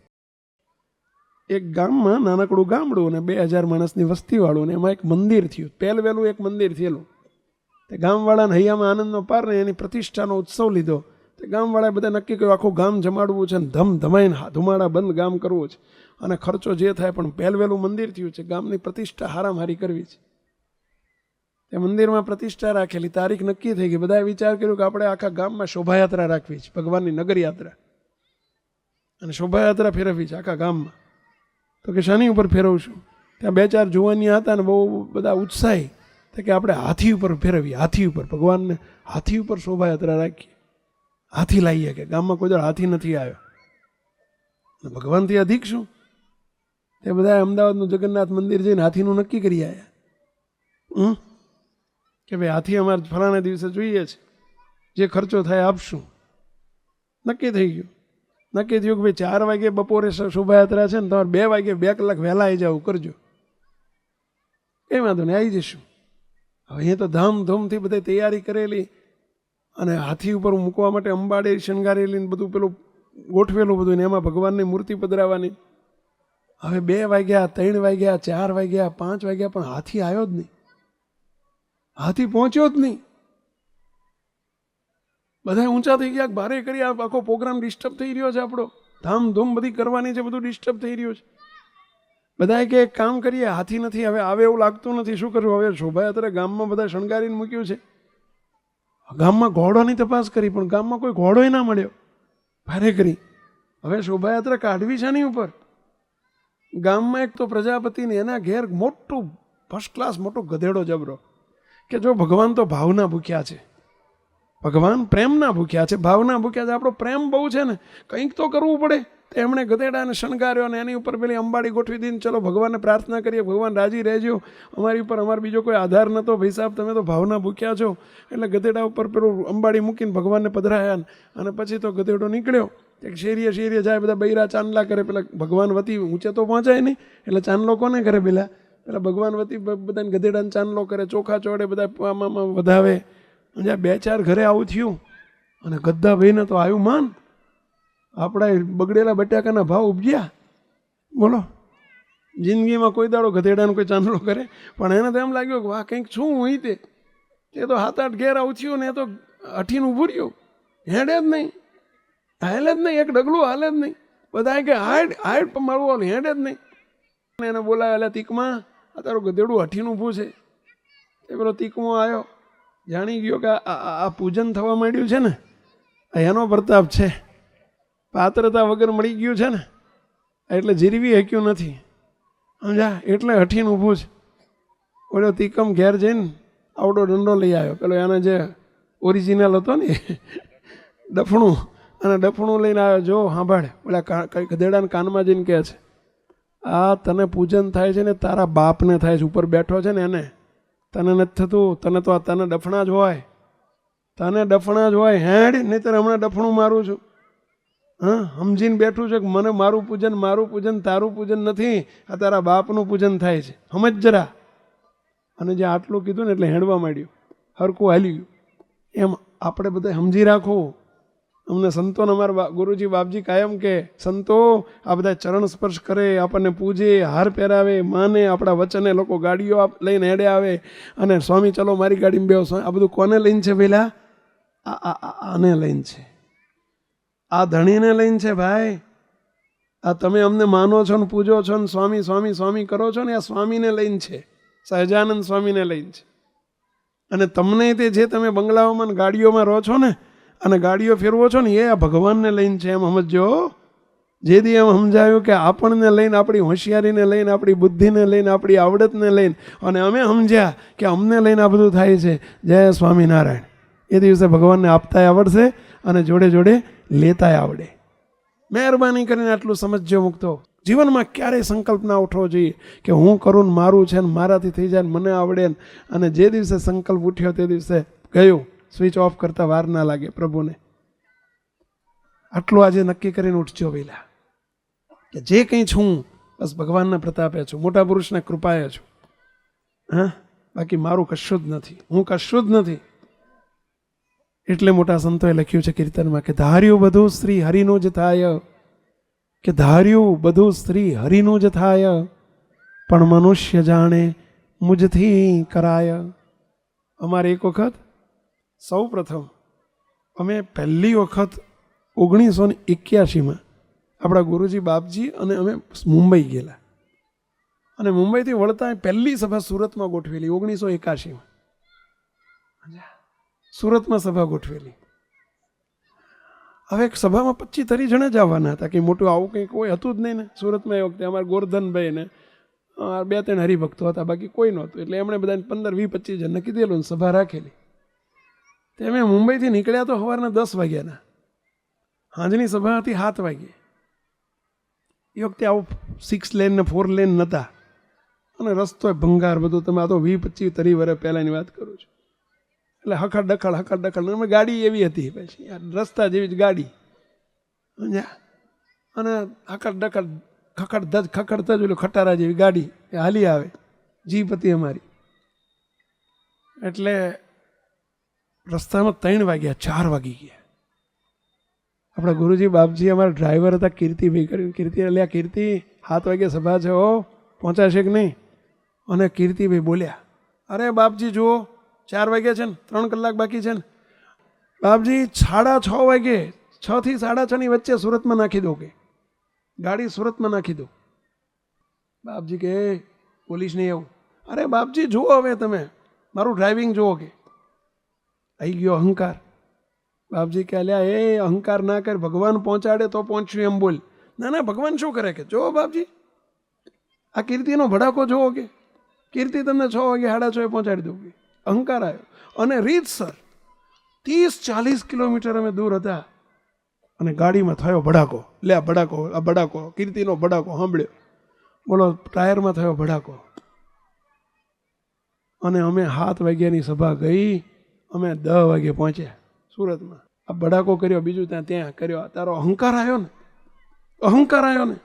એક ગામમાં નાનકડું ગામડું અને 2000 માણસની વસ્તીવાળું, ને એમાં એક મંદિર થયું. પહેલું એક મંદિર થયેલું. તે ગામવાળાને હૈયામાં આનંદનો પાર ને એની પ્રતિષ્ઠાનો ઉત્સવ લીધો. તે ગામવાળાએ બધા નક્કી કર્યું આખું ગામ જમાડવું છે ને ધમાઈને ધુમાડા બંધ ગામ કરવું છે, અને ખર્ચો જે થાય પણ પહેલું મંદિર થયું છે, ગામની પ્રતિષ્ઠા હારામારી કરવી છે. તે મંદિરમાં પ્રતિષ્ઠા રાખેલી, તારીખ નક્કી થઈ ગઈ. બધાએ વિચાર કર્યો કે આપણે આખા ગામમાં શોભાયાત્રા રાખવી છે, ભગવાનની નગરયાત્રા, અને શોભાયાત્રા ફેરવવી છે આખા ગામમાં. તો કે શાની ઉપર ફેરવશું? ત્યાં 2-4 જુવાની હતા ને બહુ બધા ઉત્સાહી, તો કે આપણે હાથી ઉપર ફેરવીએ. હાથી ઉપર ભગવાનને, હાથી ઉપર શોભાયાત્રા રાખીએ, હાથી લાવીએ. કે ગામમાં કોઈ દર હાથી નથી આવ્યો, ભગવાનથી અધિક શું? તે બધા અમદાવાદનું જગન્નાથ મંદિર જઈને હાથીનું નક્કી કરી આવ્યા. કે ભાઈ હાથી અમારે ફલાણા દિવસે જોઈએ છે, જે ખર્ચો થાય આપશું. નક્કી થઈ ગયું. નક્કી થયું કે ભાઈ 4 વાગે બપોરે શોભાયાત્રા છે ને, તમારે 2 વાગે 2 કલાક વહેલા આવી જાવ કરજો. કઈ વાંધો નહીં, આવી જઈશું. હવે એ તો ધામધૂમથી બધી તૈયારી કરેલી, અને હાથી ઉપર મૂકવા માટે અંબાડી શણગારેલી બધું પેલું ગોઠવેલું બધું, ને એમાં ભગવાનની મૂર્તિ પધરાવવાની. હવે 2 વાગ્યા, 3 વાગ્યા, 4 વાગ્યા, 5 વાગ્યા, પણ હાથી આવ્યો જ નહીં. હાથી પહોંચ્યો જ નહીં. બધા ઊંચા થઈ ગયા, ભારે કરી, આખો પ્રોગ્રામ ડિસ્ટર્બ થઈ રહ્યો છે આપણો, ધામધૂમ બધી કરવાની છે, બધું ડિસ્ટર્બ થઈ રહ્યું છે. બધાએ કે એક કામ કરીએ, હાથી નથી હવે આવે એવું લાગતું નથી, શું કરવું? હવે શોભાયાત્રા ગામમાં બધા શણગારીને મૂક્યું છે. ગામમાં ઘોડોની તપાસ કરી પણ ગામમાં કોઈ ઘોડોય ના મળ્યો. ભારે કરી હવે શોભાયાત્રા કાઢવી છે ની ઉપર. ગામમાં એક તો પ્રજાપતિને એના ઘેર મોટું ફર્સ્ટ ક્લાસ મોટો ગધેડો જબરો, કે જો ભગવાન તો ભાવના ભૂખ્યા છે, ભગવાન પ્રેમના ભૂખ્યા છે, ભાવના ભૂખ્યા છે. આપણો પ્રેમ બહુ છે ને, કંઈક તો કરવું પડે. તો એમણે ગધેડાને શણગાર્યો અને એની ઉપર પેલી અંબાડી ગોઠવી દઈને ચલો ભગવાનને પ્રાર્થના કરીએ, ભગવાન રાજી રહેજો અમારી ઉપર, અમારો બીજો કોઈ આધાર નહોતો, ભાઈ સાહેબ તમે તો ભાવના ભૂખ્યા છો. એટલે ગધેડા ઉપર પેલું અંબાડી મૂકીને ભગવાનને પધરાયા, અને પછી તો ગધેડો નીકળ્યો. એક શેરીએ જાય, બધા બૈરા ચાંદલા કરે, પેલા ભગવાન વતી ઊંચે તો પહોંચાય નહીં, એટલે ચાંદલો કોને કરે? પેલા ભગવાન વતી બધાને ગધેડાને ચાંદલો કરે, ચોખા ચોડે, બધા આમાં વધાવે. જ્યાં 2-4 ઘરે આવું થયું, અને ગદ્દા ભાઈને તો આવ્યું માન, આપણા બગડેલા બટાકાના ભાવ ઉપજ્યા. બોલો, જિંદગીમાં કોઈ દાડો ગધેડાનો કોઈ ચાંદલો કરે, પણ એને તો એમ લાગ્યું કે વાહ કંઈક છું હું તે. એ તો 7-8 ઘેર આવું થયું ને એ તો અઠીને ઊભું રહ્યું, હેડે જ નહીં, હાલે જ નહીં, એક ડગલું હાલે જ નહીં. બધા કે હાઈડ હાઈડ પણ મારું હેડે જ નહીં. એને બોલાવે, એટલે તીકમાં આ તારું ગધેડું અઠીનું ઊભું છે. એ પેલો તીકમો આવ્યો, જાણી ગયો કે આ પૂજન થવા માંડ્યું છે ને, એનો પ્રતાપ છે, પાત્રતા વગર મળી ગયું છે ને, એટલે જીરવી શક્યું નથી, સમજા, એટલે હઠીને ઊભું છે. ઓલો તીકમ ઘેર જઈને આવડો દંડો લઈ આવ્યો, પેલો એના જે ઓરિજિનલ હતો ને ડફણું, અને ડફણું લઈને આવ્યો. જો સાંભળ, ઓલા ગધેડાને કાનમાં જઈને કહે છે, આ તને પૂજન થાય છે ને તારા બાપને થાય છે, ઉપર બેઠો છે ને એને, તને નથી થતું, તને તો તને ડફણા જ હોય, તને ડફણા જ હોય, હેડ, નહીંતર હમણાં ડફણું મારું છું. હા, સમજીને બેઠું છે કે મને મારું પૂજન તારું પૂજન નથી, આ તારા બાપનું પૂજન થાય છે, સમજ જરા. અને જે આટલું કીધું ને એટલે હેડવા માંડ્યું, હરખું હાલી ગયું. એમ આપણે બધા સમજી રાખવું. અમને સંતોને અમારા ગુરુજી બાપજી કાયમ કે સંતો આ બધા ચરણ સ્પર્શ કરે, આપણને પૂજે, હાર પહેરાવે, માને, આપણા વચને લોકો ગાડીઓ લઈને હેડે આવે, અને સ્વામી ચલો મારી ગાડીમાં બેહો. આ બધું કોને લઈને છે પેલા? આને લઈને છે, આ ધણીને લઈને છે ભાઈ. આ તમે અમને માનો છો ને પૂજો છો ને સ્વામી સ્વામી સ્વામી કરો છો ને, આ સ્વામીને લઈને છે, સહજાનંદ સ્વામીને લઈને છે. અને તમને તે જે તમે બંગલાઓમાં ગાડીઓમાં રહો છો ને અને ગાડીઓ ફેરવો છો ને, એ આ ભગવાનને લઈને છે, એમ સમજો. જે દી એમ સમજાયું કે આપણને લઈને, આપણી હોશિયારીને લઈને, આપણી બુદ્ધિને લઈને, આપણી આવડતને લઈને, અને અમે સમજ્યા કે અમને લઈને આ બધું થાય છે, જય સ્વામિનારાયણ. એ દિવસે ભગવાનને આપતાય આવડશે અને જોડે જોડે લેતાય આવડે. મહેરબાની કરીને આટલું સમજજો મુક્તો. જીવનમાં ક્યારેય સંકલ્પ ના ઉઠવો જોઈએ કે હું કરું ને મારું છે ને મારાથી થઈ જાય ને મને આવડે ને. અને જે દિવસે સંકલ્પ ઉઠ્યો તે દિવસે ગયું, સ્વિચ ઓફ કરતા વાર ના લાગે પ્રભુને. આટલું આજે નક્કી કરીને ઉઠજો પહેલા કે જે કંઈ છું બસ ભગવાનના પ્રતાપે છું, મોટા પુરુષના કૃપાએ છું. હા, બાકી મારું કશું જ નથી, હું કશું જ નથી. એટલે મોટા સંતોએ લખ્યું છે કીર્તનમાં કે ધાર્યું બધું શ્રી હરિનું જ થાય, કે ધાર્યું બધું શ્રી હરિનું જ થાય, પણ મનુષ્ય જાણે મુજથી કરાય. અમારે એક વખત સૌ પ્રથમ અમે પહેલી વખત 1981માં આપણા ગુરુજી બાપજી અને અમે મુંબઈ ગયેલા, અને મુંબઈથી વળતા પહેલી સભા સુરતમાં ગોઠવેલી 1981માં. સુરતમાં સભા ગોઠવેલી. હવે એક સભામાં 25-30 જણા જ આવવાના હતા, કે મોટું આવું કંઈ કોઈ હતું જ નહીં ને સુરતમાં. એ વખતે અમારા ગોરધનભાઈ ને 2-3 હરિભક્તો હતા, બાકી કોઈ નહોતું. એટલે એમણે બધાને 15-20-25 જણને કીધેલું, સભા રાખેલી. તે અમે મુંબઈથી નીકળ્યા તો સવારના 10 વાગ્યાના, સાંજની સભા હતી 7 વાગ્યે. એ વખતે આવું 6 લેન ને 4 લેન નહોતા, અને રસ્તો ભંગાર બધું. તમે આ તો 20-25-30 વર્ષ પહેલાંની વાત કરું છું. એટલે હખડ ડખડ અમે ગાડી એવી હતી, પછી રસ્તા જેવી જ ગાડી, સમજ્યા. અને હખડ ડખડ ખખડતા જ ઓલું ખટારા જેવી ગાડી એ હાલી આવે, જીપ હતી અમારી. એટલે રસ્તામાં 3 વાગ્યા, 4 વાગી ગયા. આપણા ગુરુજી બાપજી અમારા ડ્રાઈવર હતા, કીર્તિભાઈ કર્યું. કીર્તિ એટલે આ કીર્તિ 7 વાગે સભા છે, ઓ પહોંચાશે કે નહીં? અને કીર્તિભાઈ બોલ્યા, અરે બાપજી જુઓ 4 વાગ્યા છે ને, 3 કલાક બાકી છે ને. બાપજી 6:30 વાગે, 6 થી 6:30 ની વચ્ચે સુરતમાં નાખી દો, કે ગાડી સુરતમાં નાખી દો. બાપજી કે પોલીસ નહીં આવું. અરે બાપજી જુઓ, હવે તમે મારું ડ્રાઇવિંગ જુઓ. કે આવી ગયો અહંકાર. બાપજી કે અલ્યા એ અહંકાર ના કર, ભગવાન પહોંચાડે તો પહોંચ્યું એમ બોલ. ના ના, ભગવાન શું કરે કે જુઓ બાપજી, આ કીર્તિનો ભડાકો જુઓ, કે કીર્તિ તમને 6 વાગે 6:30 પહોંચાડી દઉં. કે અહંકાર આવ્યો. અને રીતસર 30-40 કિલોમીટર અમે દૂર હતા, અને ગાડીમાં થયો ભડાકો. લે આ ભડાકો કીર્તિનો ભડાકો સાંભળ્યો. બોલો, ટાયરમાં થયો ભડાકો. અને અમે 7 વાગ્યાની સભા ગઈ, અમે 10 વાગે પહોંચ્યા સુરતમાં. આ ભડાકો કર્યો, બીજું ત્યાં કર્યો. તારો અહંકાર આવ્યો ને, અહંકાર આવ્યો ને.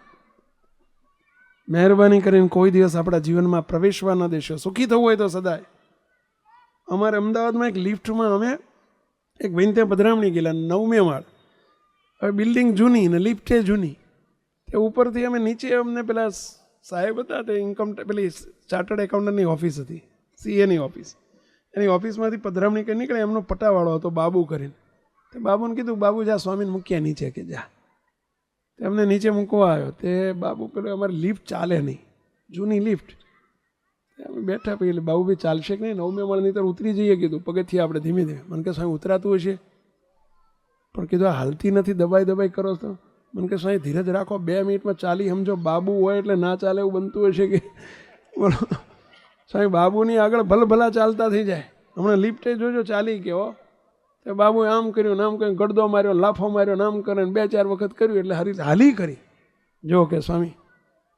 મહેરબાની કરીને કોઈ દિવસ આપણા જીવનમાં પ્રવેશવા ન દેશો. સુખી થવું હોય તો સદાય. અમારે અમદાવાદમાં એક લિફ્ટમાં અમે એક ભાઈને ત્યાં પધરામણી ગયેલા, 9મે માળ. હવે બિલ્ડિંગ જૂની ને લિફ્ટે જૂની. તે ઉપરથી અમે નીચે, અમને પેલા સાહેબ હતા, તે પેલી ચાર્ટર્ડ એકાઉન્ટન્ટની ઓફિસ હતી, CA ની ઓફિસ. એની ઓફિસમાંથી પધરામણી કરી નીકળે, એમનો પટાવાળો હતો બાબુ કરીને. તે બાબુને કીધું, બાબુ જા સ્વામીને મૂક્યા નીચે, કે જા. એમને નીચે મૂકવા આવ્યો. તે બાબુ પેલો અમારી લિફ્ટ ચાલે નહીં, જૂની લિફ્ટ. અમે બેઠા પછી એટલે બાબુ ભાઈ ચાલશે કે નહીં, 9મે માળની તર ઉતરી જઈએ કીધું, પગથિયે આપણે ધીમે ધીમે. મને કે સ્વામી ઉતરાતું હશે, પણ કીધું આ હાલતી નથી, દબાઈ દબાઈ કરો તો. મને કે સ્વામી ધીરજ રાખો, 2 મિનિટમાં ચાલી સમજો. બાબુ હોય એટલે ના ચાલે એવું બનતું હશે કે બોલો. સ્વામી બાબુની આગળ ભલભલા ચાલતા થઈ જાય. હમણાં લિફ્ટે જોજો ચાલી ગયો, તો બાબુએ આમ કર્યું, નામ કર્યું, ગડદો માર્યો, લાફો માર્યો, નામ કરે, 2-4 વખત કર્યું એટલે હાલી કરી. જો કે સ્વામી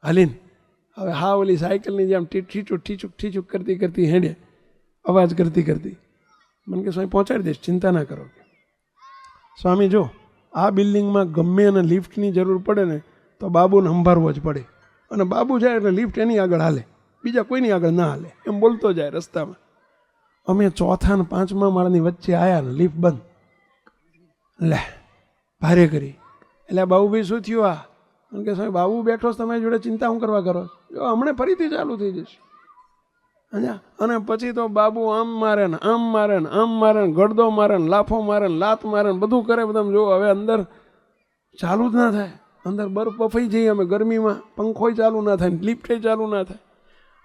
હાલીને હવે હા ઓલી સાયકલની જેમ ઠીચુક ઠીચુક ઠીચુક કરતી કરતી હેડે, અવાજ કરતી કરતી. મને કે સ્વામી પહોંચાડી દઈશ, ચિંતા ના કરો. સ્વામી જો આ બિલ્ડિંગમાં ગમે અને લિફ્ટની જરૂર પડે ને તો બાબુને સંભાળવો જ પડે. અને બાબુ જાય એટલે લિફ્ટ એની આગળ હાલે, બીજા કોઈની આગળ ના હાલે, એમ બોલતો જાય રસ્તામાં. અમે 4થા અને 5મા માળની વચ્ચે આવ્યા ને લિફ્ટ બંધ. લે ભારે કરી. એટલે બાબુભાઈ શું થયું આ? કારણ કે સ્વામી બાબુ બેઠો છે તમારી જોડે, ચિંતા હું કરવા કરો? જો હમણાં ફરીથી ચાલુ થઈ જશે. અને પછી તો બાબુ આમ મારે ને આમ મારે ને આમ મારે ને, ગડદો મારે ને, લાફો મારે ને, લાત મારે ને, બધું કરે. બધા જો હવે અંદર ચાલુ જ ના થાય. અંદર બરફ બફાઈ જઈએ અમે ગરમીમાં, પંખોય ચાલુ ના થાય, લિફ્ટે ચાલુ ના થાય.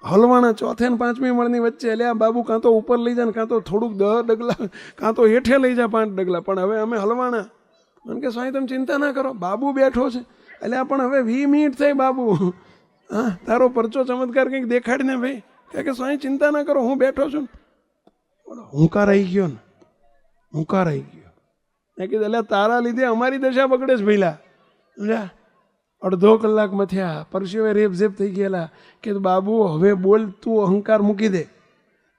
હલવાના 4થે અને 5મી માળની વચ્ચે. એટલે આ બાબુ કાં તો ઉપર લઈ જાય ને કાં તો થોડુંક 10 ડગલા, કાં તો હેઠે લઈ જાય 5 ડગલા. પણ હવે અમે હલવાના. મને કે સ્વામી તમે ચિંતા ના કરો, બાબુ બેઠો છે. એટલે પણ હવે 20 મિનિટ થઈ બાબુ, હા તારો પરચો ચમત્કાર કંઈક દેખાડીને ભાઈ. કે સ્વામી ચિંતા ના કરો, હું બેઠો છું. હુંકાર આવી ગયો ને, હુંકાર આવી ગયો. મેં કીધું એટલે તારા લીધે અમારી દશા બગડે છે ભઈલા. સમજ્યા? 1/2 કલાકમાં થયા, પરસેવે રેપઝેપ થઈ ગયેલા. કે બાબુ હવે બોલ, તું અહંકાર મૂકી દે,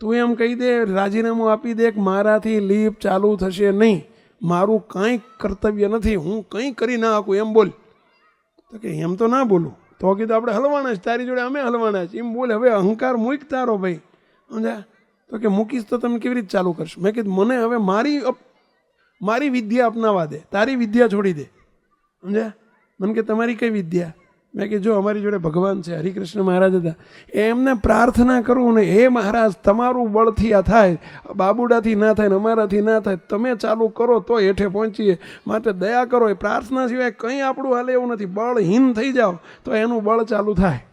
તું એમ કહી દે, રાજીનામું આપી દે કે મારાથી લિફ્ટ ચાલુ થશે નહીં, મારું કાંઈ કર્તવ્ય નથી, હું કંઈ કરી ના શકું, એમ બોલ. તો કે એમ તો ના બોલું. તો કીધું આપણે હલવાના છે, તારી જોડે અમે હલવાના છે, એમ બોલ. હવે અહંકાર મૂક તારો ભાઈ. સમજ્યા? તો કે મૂકીશ તો તમે કેવી રીતે ચાલુ કરશો? મેં કીધું મને હવે મારી વિદ્યા અપનાવવા દે, તારી વિદ્યા છોડી દે. સમજ્યા? મને કે તમારી કઈ વિદ્યા? મેં કે જો અમારી જોડે ભગવાન છે, હરિકૃષ્ણ મહારાજ હતા, એમને પ્રાર્થના કરું ને, હે મહારાજ તમારું બળથી આ થાય, બાબુડાથી ના થાય ને અમારાથી ના થાય, તમે ચાલુ કરો તો હેઠે પહોંચીએ, માટે દયા કરો. એ પ્રાર્થના સિવાય કંઈ આપણું હાલે એવું નથી. બળહીન થઈ જાઓ તો એનું બળ ચાલુ થાય.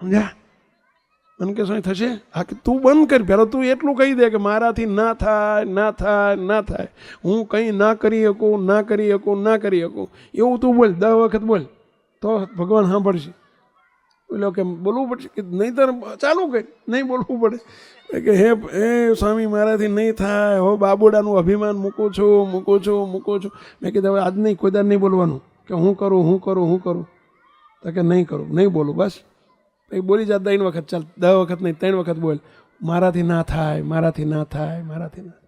સમજ્યા? મને કે શું થશે? હા કે તું બંધ કર પહેલાં, તું એટલું કહી દે કે મારાથી ના થાય, ના થાય, ના થાય, હું કંઈ ના કરી શકું, ના કરી શકું, ના કરી શકું, એવું તું બોલ 10 વખત બોલ, તો ભગવાન સાંભળશે. બોલો કે બોલવું પડશે કે નહીં? તો ચાલુ કરી, નહીં બોલવું પડે. કે હે સ્વામી મારાથી નહીં થાય, હો બાબુડાનું અભિમાન મૂકું છું, મૂકું છું, મૂકું છું. મેં કીધું હવે આજ નહીં, કોઈ દર નહીં બોલવાનું કે હું કરું, હું કરું, હું કરું. તો કે નહીં કરું, નહીં બોલું, બસ. પછી બોલી જા 3 વખત, ચાલ 10 વખત નહીં, 3 વખત બોલ, મારાથી ના થાય, મારાથી ના થાય, મારાથી ના.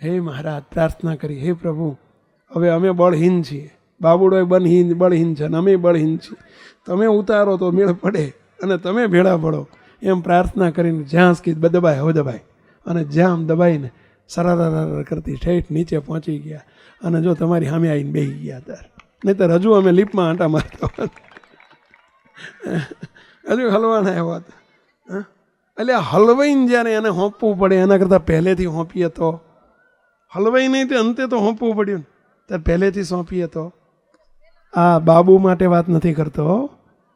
હે મહારાજ પ્રાર્થના કરી, હે પ્રભુ હવે અમે બળહીન છીએ, બાબુડો બળહીન છે અને અમે બળહીન છીએ, તમે ઉતારો તો મેળ પડે અને તમે ભેળા પડો. એમ પ્રાર્થના કરીને જ્યાં કીધું દબાય હવે દબાય, અને જ્યાં દબાઈને સરારા કરતી ઠેઠ નીચે પહોંચી ગયા. અને જો તમારી સામે આવીને બેસી ગયા ત્યારે, નહીંતર હજુ અમે લીપમાં આંટા મારતા હોત, હજુ હલવાના આવ્યા હતા. એટલે હલવાઈને જ્યારે એને હોંપવું પડે એના કરતાં પહેલેથી હોંપીએ તો, હલવાઈ નહીં તે અંતે તો હોંપવું પડ્યું ને, ત્યારે પહેલેથી સોંપીએ તો. આ બાબુ માટે વાત નથી કરતો,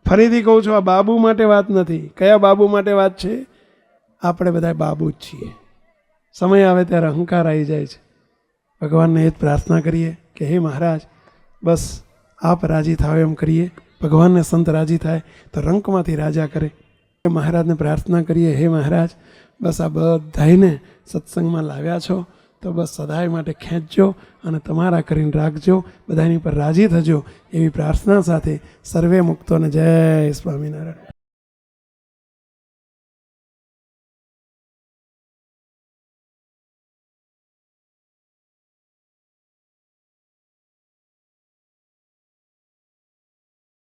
ફરીથી કહું છું, આ બાબુ માટે વાત નથી. કયા બાબુ માટે વાત છે? આપણે બધા બાબુ જ છીએ. સમય આવે ત્યારે અહંકાર આવી જાય છે. ભગવાનને એ જ પ્રાર્થના કરીએ કે હે મહારાજ બસ આપ રાજી થાવ એમ કરીએ. ભગવાનને સંત રાજી થાય તો રંકમાંથી રાજા કરે. મહારાજને પ્રાર્થના કરીએ, હે મહારાજ બસ આ બધાને સત્સંગમાં લાવ્યા છો તો બસ સદાય માટે ખેંચજો અને તમારા કરીને રાખજો, બધાની પર રાજી થજો, એવી પ્રાર્થના સાથે સર્વે મુક્તોને જય સ્વામિનારાયણ.